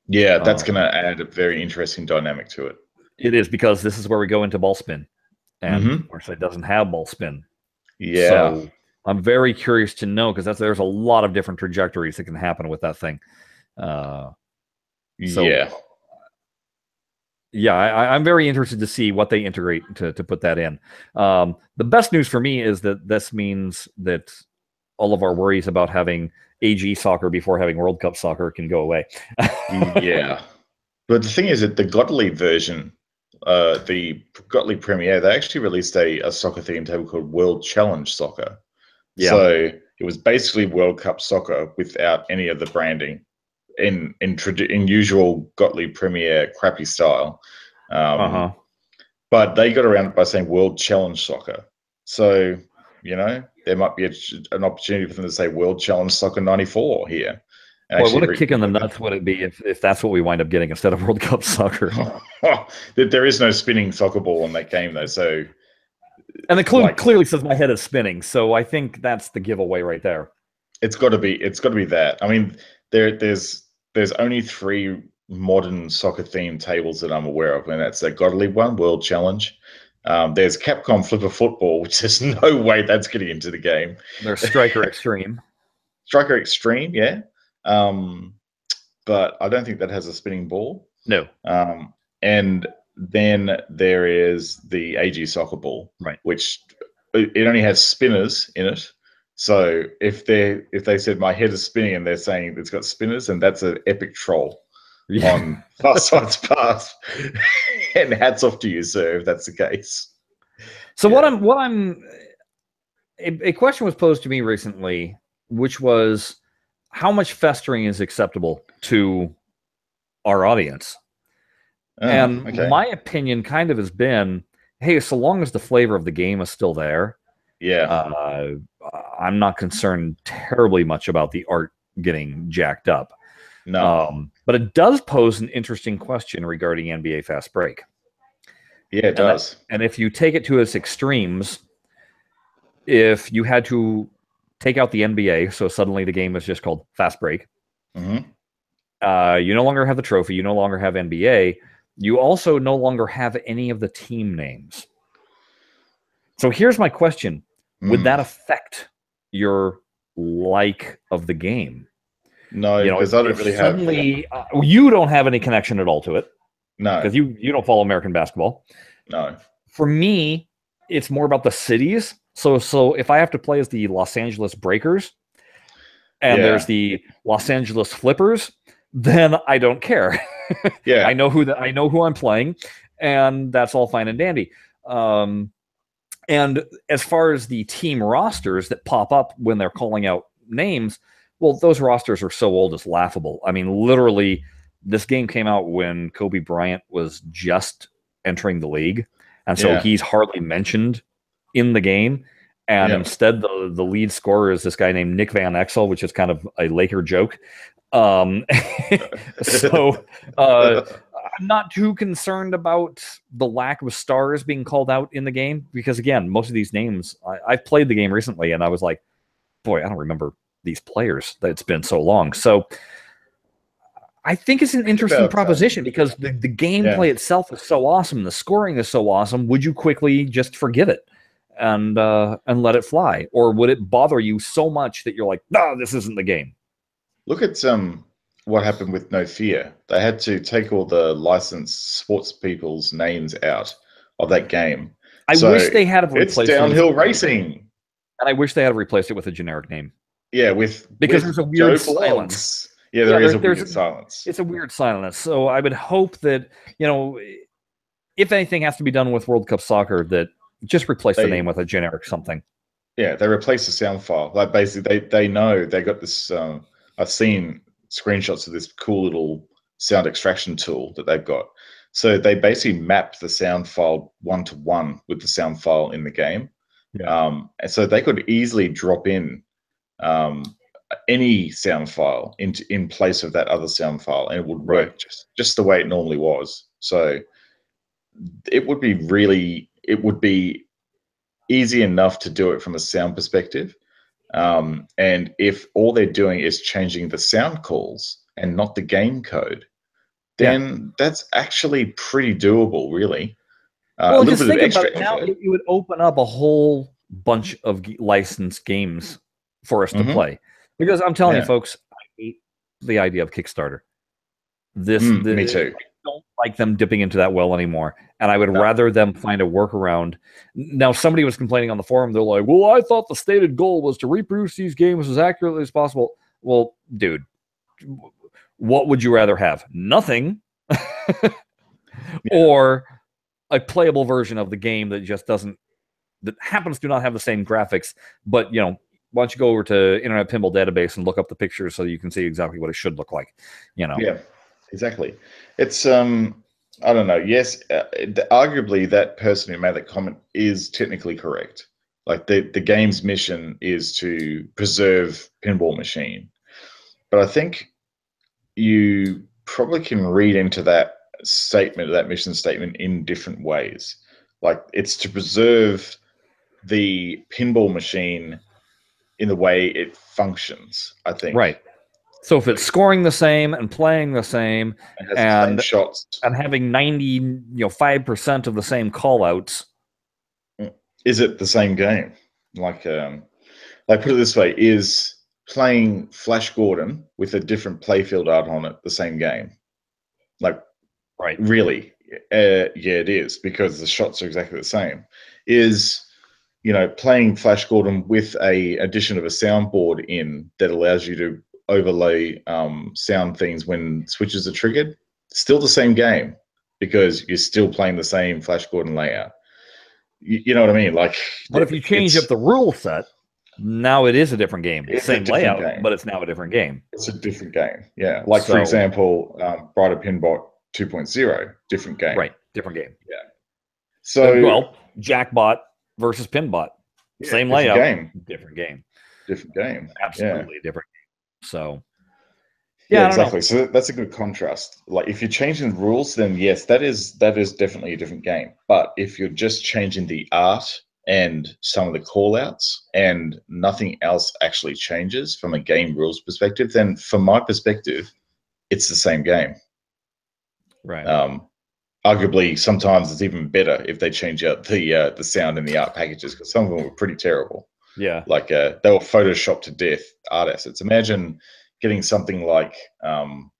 S2: Yeah, that's going to add a very interesting dynamic to it.
S1: It is, because this is where we go into ball spin, and of course it doesn't have ball spin.
S2: Yeah.
S1: So I'm very curious to know, because there's a lot of different trajectories that can happen with that thing. I'm very interested to see what they integrate to put that in. The best news for me is that this means that all of our worries about having AG soccer before having World Cup soccer can go away.
S2: Yeah. But the thing is that the Gottlieb version, the Gottlieb Premiere, they actually released a soccer themed table called World Challenge Soccer. Yeah. So it was basically World Cup soccer without any of the branding in usual Gottlieb Premiere crappy style. But they got around it by saying World Challenge Soccer. So, there might be an opportunity for them to say World Challenge Soccer 94 here.
S1: Boy, what a kick in the nuts would it be if that's what we wind up getting instead of World Cup soccer?
S2: There is no spinning soccer ball in that game, though. So,
S1: and the clearly says my head is spinning. So I think that's the giveaway right there.
S2: It's got to be that. I mean, there's only 3 modern soccer themed tables that I'm aware of, and that's the Gottlieb one, World Challenge. There's Capcom Flipper Football, which there's no way that's getting into the game.
S1: There's Striker Extreme.
S2: Striker Extreme, yeah. But I don't think that has a spinning ball.
S1: No.
S2: And then there is the AG soccer ball,
S1: right?
S2: Which it only has spinners in it. So if they said my head is spinning and they're saying it's got spinners, and that's an epic troll on Fast Sides Pass. And hats off to you, sir, if that's the case.
S1: So a question was posed to me recently, which was, how much festering is acceptable to our audience? My opinion kind of has been, hey, so long as the flavor of the game is still there, I'm not concerned terribly much about the art getting jacked up.
S2: No.
S1: But it does pose an interesting question regarding NBA Fast Break.
S2: Yeah, it does.
S1: And if you take it to its extremes, if you had to take out the NBA, so suddenly the game is just called Fast Break, you no longer have the trophy, you no longer have NBA, you also no longer have any of the team names. So here's my question. Would that affect your like of the game?
S2: No, because I don't really have.
S1: You don't have any connection at all to it.
S2: No,
S1: because you don't follow American basketball.
S2: No.
S1: For me, it's more about the cities. So if I have to play as the Los Angeles Breakers, and there's the Los Angeles Flippers, then I don't care.
S2: Yeah,
S1: I know who I'm playing, and that's all fine and dandy. And as far as the team rosters that pop up when they're calling out names, well, those rosters are so old it's laughable. I mean, literally, this game came out when Kobe Bryant was just entering the league, and so he's hardly mentioned in the game. And instead, the lead scorer is this guy named Nick Van Exel, which is kind of a Laker joke. I'm not too concerned about the lack of stars being called out in the game, because again, most of these names, I've played the game recently and I was like, boy, I don't remember these players. It's been so long. So I think it's an interesting proposition, because the gameplay itself is so awesome. The scoring is so awesome. Would you quickly just forget it and let it fly? Or would it bother you so much that you're like, no, this isn't the game?
S2: Look at what happened with No Fear. They had to take all the licensed sports people's names out of that game.
S1: I wish they had replaced it.
S2: It's downhill racing.
S1: And I wish they had replaced it with a generic name.
S2: Yeah,
S1: because there's a weird silence.
S2: Yeah, there is a weird silence.
S1: It's a weird silence. So I would hope that, if anything has to be done with World Cup Soccer, that just replace the name with a generic something.
S2: Yeah, they replace the sound file. Like basically, they know they got this. I've seen screenshots of this cool little sound extraction tool that they've got. So they basically map the sound file 1-to-1 with the sound file in the game. Yeah. And so they could easily drop in any sound file in place of that other sound file, and it would work just the way it normally was. So it would be easy enough to do it from a sound perspective. And if all they're doing is changing the sound calls and not the game code, then that's actually pretty doable, really.
S1: Well,
S2: a little
S1: just
S2: bit of
S1: think
S2: extra
S1: about it now.
S2: effort.
S1: It would open up a whole bunch of licensed games for us to play. Because I'm telling you, folks, I hate the idea of Kickstarter.
S2: Me too.
S1: I don't like them dipping into that well anymore, and I would rather them find a workaround. Now, somebody was complaining on the forum. They're like, "Well, I thought the stated goal was to reproduce these games as accurately as possible." Well, dude, what would you rather have? Nothing, or a playable version of the game that just doesn't, that happens to not have the same graphics, but why don't you go over to Internet Pinball Database and look up the pictures so you can see exactly what it should look like,
S2: Yeah, exactly. It's I don't know. Yes, arguably that person who made that comment is technically correct. Like the game's mission is to preserve Pinball Machine, but I think you probably can read into that statement, that mission statement, in different ways. Like it's to preserve the pinball machine in the way it functions, I think.
S1: Right. So if it's scoring the same and playing the same
S2: and shots
S1: and having 5% of the same callouts,
S2: is it the same game? Like put it this way: is playing Flash Gordon with a different playfield art on it the same game? Like, really? Yeah, it is, because the shots are exactly the same. Is playing Flash Gordon with a addition of a soundboard in that allows you to overlay sound things when switches are triggered, still the same game, because you're still playing the same Flash Gordon layout. You know what I mean? Like,
S1: but if you change up the rule set, now it is a different game.
S2: It's
S1: same layout,
S2: game.
S1: but it's now a different game.
S2: It's a different game. Yeah. Like, for example, Brighter Pinbot 2.0, different game.
S1: Right. Different game.
S2: Yeah. So,
S1: Jackbot versus Pinbot. Same layout. Different game.
S2: Different game.
S1: Absolutely different game. So,
S2: yeah, exactly. So that's a good contrast. Like, if you're changing the rules, then yes, that is definitely a different game. But if you're just changing the art and some of the callouts and nothing else actually changes from a game rules perspective, then from my perspective, it's the same game.
S1: Right.
S2: Arguably, sometimes it's even better if they change out the sound in the art packages, because some of them were pretty terrible.
S1: Yeah.
S2: Like they were photoshopped to death art assets. Imagine getting something like, one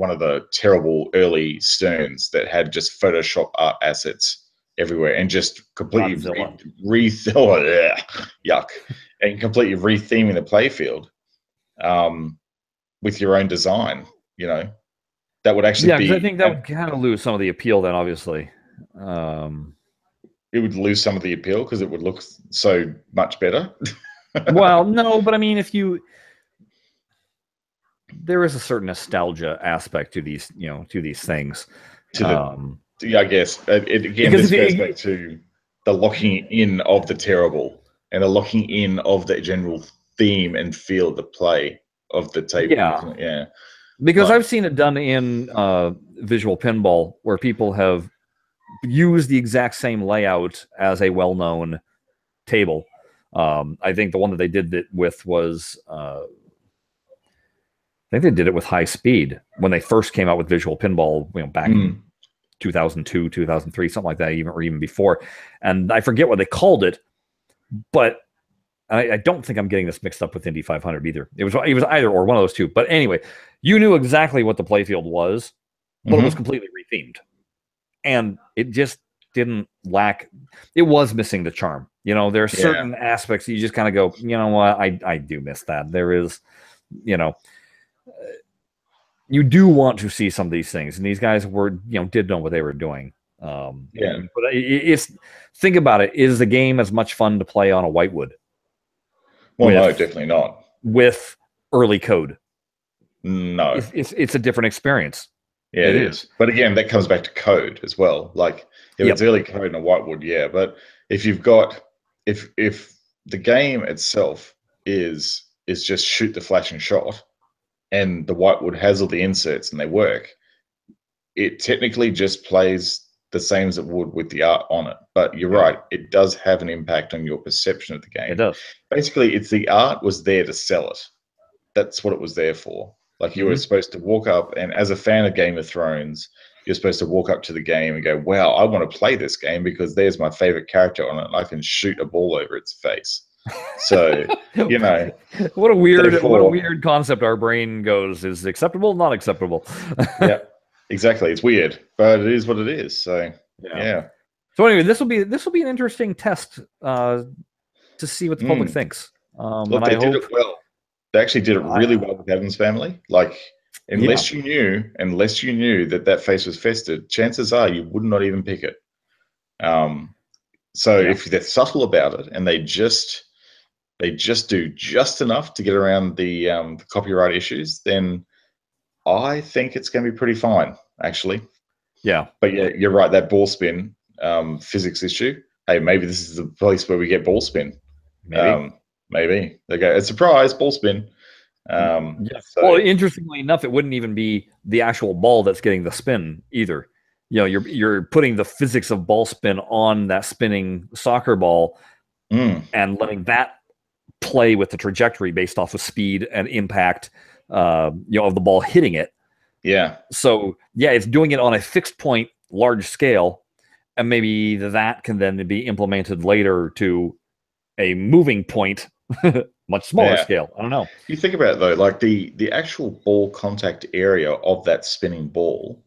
S2: of the terrible early Sterns that had just Photoshop art assets everywhere and just completely yuck, and completely retheming the playfield with your own design. That would actually be.
S1: I think that would kind of lose some of the appeal. Then, obviously,
S2: it would lose some of the appeal because it would look so much better.
S1: Well, no, but I mean, there is a certain nostalgia aspect to these, to these things.
S2: I guess this goes back to the locking in of the terrible and the locking in of the general theme and feel of the play of the table. Yeah.
S1: Because I've seen it done in visual pinball where people have used the exact same layout as a well-known table. I think the one that they did it with was, I think they did it with High Speed when they first came out with visual pinball, back in 2002, 2003, something like that, even before. And I forget what they called it, but I don't think I'm getting this mixed up with Indy 500 either. It was either or, one of those two. But anyway, you knew exactly what the playfield was, but it was completely rethemed. And it just didn't lack. It was missing the charm. There are certain aspects that you just kind of go, you know what, I do miss that. There is, you do want to see some of these things. And these guys did know what they were doing. But it's, think about it. Is the game as much fun to play on a whitewood?
S2: Well, no, definitely not.
S1: With early code.
S2: No.
S1: It's a different experience.
S2: Yeah, it is. But again, that comes back to code as well. Like, if it's early code in a whitewood, but if you've got, if the game itself is just shoot the flashing shot, and the whitewood has all the inserts and they work, it technically just plays the same as it would with the art on it. But you're right, it does have an impact on your perception of the game.
S1: It does.
S2: Basically, it's the art was there to sell it. That's what it was there for. Like, you were supposed to walk up, and as a fan of Game of Thrones, you're supposed to walk up to the game and go, wow, I want to play this game because there's my favorite character on it and I can shoot a ball over its face. So, you know,
S1: what a weird concept. Our brain goes, is acceptable, not acceptable.
S2: Yeah, exactly. It's weird, but it is what it is. So yeah.
S1: So anyway, this will be an interesting test to see what the public thinks.
S2: Look, they did it well. They actually did it really well with Adam's Family. Like, unless you knew that face was festered, chances are you would not even pick it. So if they're subtle about it and they just do just enough to get around the copyright issues, then I think it's going to be pretty fine, actually. Yeah. But yeah, you're right. That ball spin physics issue. Hey, maybe this is the place where we get ball spin. Maybe they go, a surprise ball spin.
S1: So, well, interestingly enough, it wouldn't even be the actual ball that's getting the spin either. You know, you're putting the physics of ball spin on that spinning soccer ball and letting that play with the trajectory based off of speed and impact, of the ball hitting it. Yeah. So yeah, it's doing it on a fixed point, large scale, and maybe that can then be implemented later to a moving point, much smaller scale. I don't know.
S2: You think about it though, like the actual ball contact area of that spinning ball,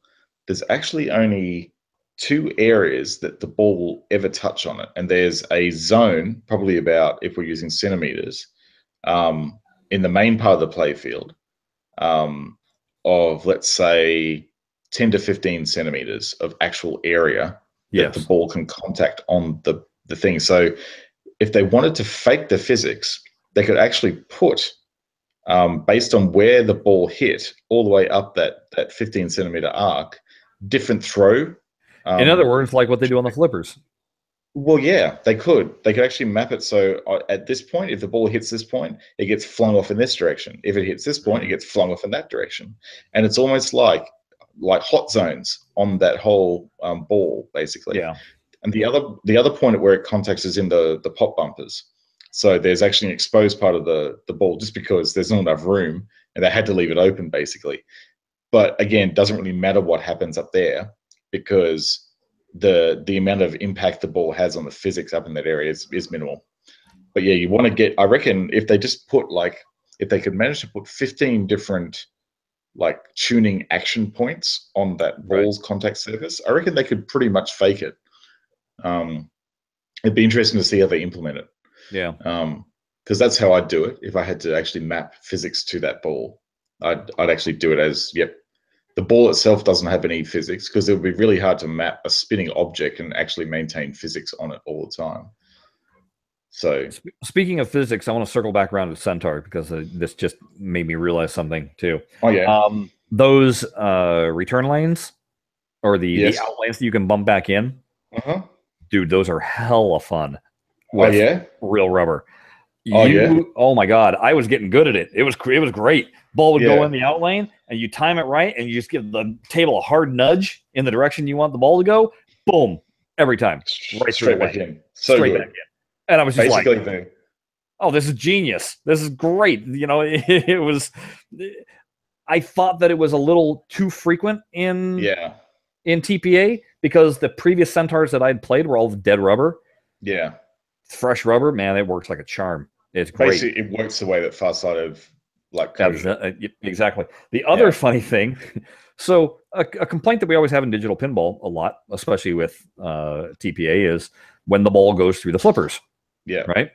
S2: there's actually only 2 areas that the ball will ever touch on it. And there's a zone, probably about, if we're using centimeters, in the main part of the play field, of, let's say, 10 to 15 centimeters of actual area that the ball can contact on the thing. So if they wanted to fake the physics, they could actually put, based on where the ball hit, all the way up that 15 centimeter arc, different throw.
S1: In other words, like what they do on the flippers.
S2: Well, yeah, they could. They could actually map it so at this point, if the ball hits this point, it gets flung off in this direction. If it hits this point, it gets flung off in that direction. And it's almost like hot zones on that whole ball, basically. Yeah. And the other point at where it contacts is in the pop bumpers. So there's actually an exposed part of the ball just because there's not enough room and they had to leave it open, basically. But again, it doesn't really matter what happens up there because the amount of impact the ball has on the physics up in that area is minimal. But yeah, you want to get, I reckon if they just put if they could manage to put 15 different tuning action points on that ball's contact surface, I reckon they could pretty much fake it. It'd be interesting to see how they implement it. Yeah. Because that's how I'd do it. If I had to actually map physics to that ball, I'd actually do it as, the ball itself doesn't have any physics because it would be really hard to map a spinning object and actually maintain physics on it all the time. So
S1: speaking of physics, I want to circle back around to Centaur because this just made me realize something too.
S2: Oh yeah.
S1: Those return lanes or the out lanes that you can bump back in. Dude, those are hella fun. With real rubber. Oh my God, I was getting good at it. It was great. Ball would go in the out lane, and you time it right, and you just give the table a hard nudge in the direction you want the ball to go. Boom, every time, right straight back in, straight back in. And I was just basically "Oh, this is genius. This is great." You know, it was. I thought that it was a little too frequent in TPA because the previous Centaurs that I'd played were all dead rubber. Yeah. Fresh rubber, man, it works like a charm. It's great.
S2: Basically, it works the way that Farsight
S1: exactly. The other funny thing, so a complaint that we always have in digital pinball a lot, especially with TPA, is when the ball goes through the flippers. Yeah. Right?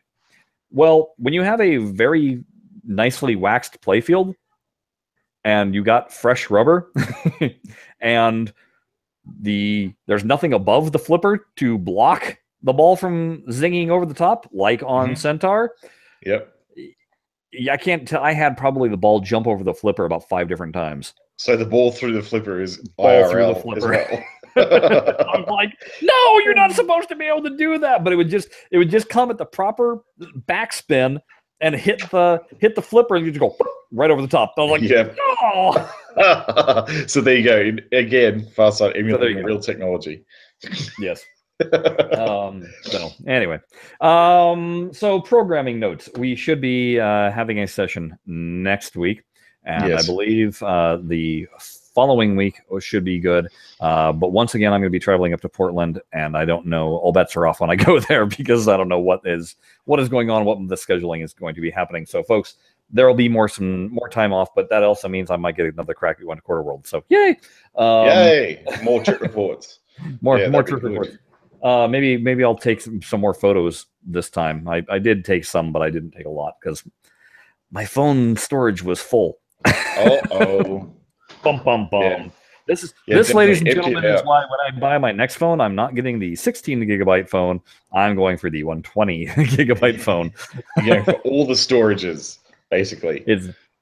S1: Well, when you have a very nicely waxed playfield and you got fresh rubber and there's nothing above the flipper to block the ball from zinging over the top, like on Centaur. Yep. I can't tell. I had probably the ball jump over the flipper about 5 different times.
S2: So the ball through the flipper is IRL as well.
S1: I'm like, no, you're not supposed to be able to do that. But it would just come at the proper backspin and hit the flipper, and you just go right over the top. I was like,
S2: Yep.
S1: oh.
S2: So there you go. Again, Farsight emulating
S1: go.
S2: real technology.
S1: Yes. So anyway, so programming notes. We should be having a session next week, and
S2: Yes.
S1: I believe the following week should be good. But once again, I'm going to be traveling up to Portland, and I don't know. All bets are off when I go there because I don't know what is going on, what the scheduling is going to be happening. So, folks, there will be some more time off, but that also means I might get another crack at One Quarter World. So, yay!
S2: Yay! More trip reports.
S1: more trip reports. Maybe I'll take some more photos this time. I did take some, but I didn't take a lot because my phone storage was full.
S2: Oh.
S1: Bum, bum, bum.
S2: Yeah.
S1: This, ladies and gentlemen, is why when I buy my next phone, I'm not getting the 16 gigabyte phone. I'm going for the 120 gigabyte phone.
S2: Yeah, for all the storages, basically.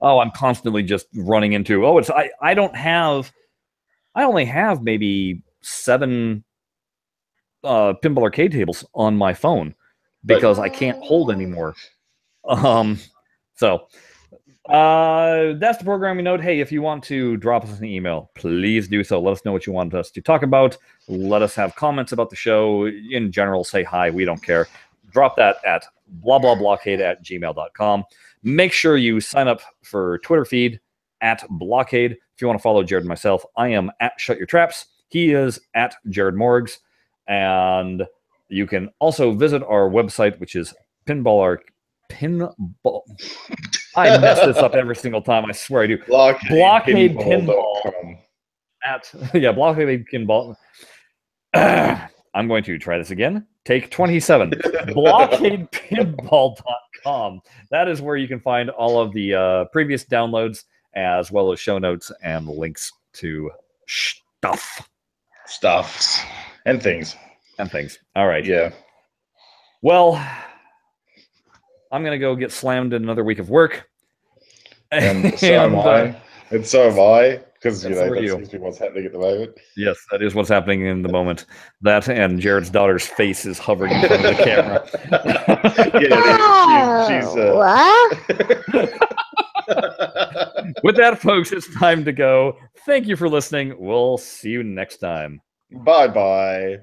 S1: I'm constantly just running into. I only have maybe 7 Pinball arcade tables on my phone because I can't hold anymore. So that's the programming note. Hey, if you want to drop us an email, please do so. Let us know what you want us to talk about. Let us have comments about the show. In general, say hi. We don't care. Drop that at BlahCade@gmail.com. Make sure you sign up for Twitter feed at BlahCade. If you want to follow Jared and myself, I am at Shut Your Traps. He is at Jared Morgs. And you can also visit our website, which is Pinball. I mess this up every single time. I swear I do. BlahCade Pinball. BlahCade Pinball. I'm going to try this again. Take 27. BlahCadePinball.com. That is where you can find all of the previous downloads, as well as show notes and links to
S2: stuffs and things.
S1: All right.
S2: Yeah.
S1: Well, I'm going to go get slammed in another week of work.
S2: And so am I. And so am I. Because, that seems to be what's happening at the moment.
S1: Yes, that is what's happening in the moment. That and Jared's daughter's face is hovering in front of the camera. With that, folks, it's time to go. Thank you for listening. We'll see you next time.
S2: Bye-bye.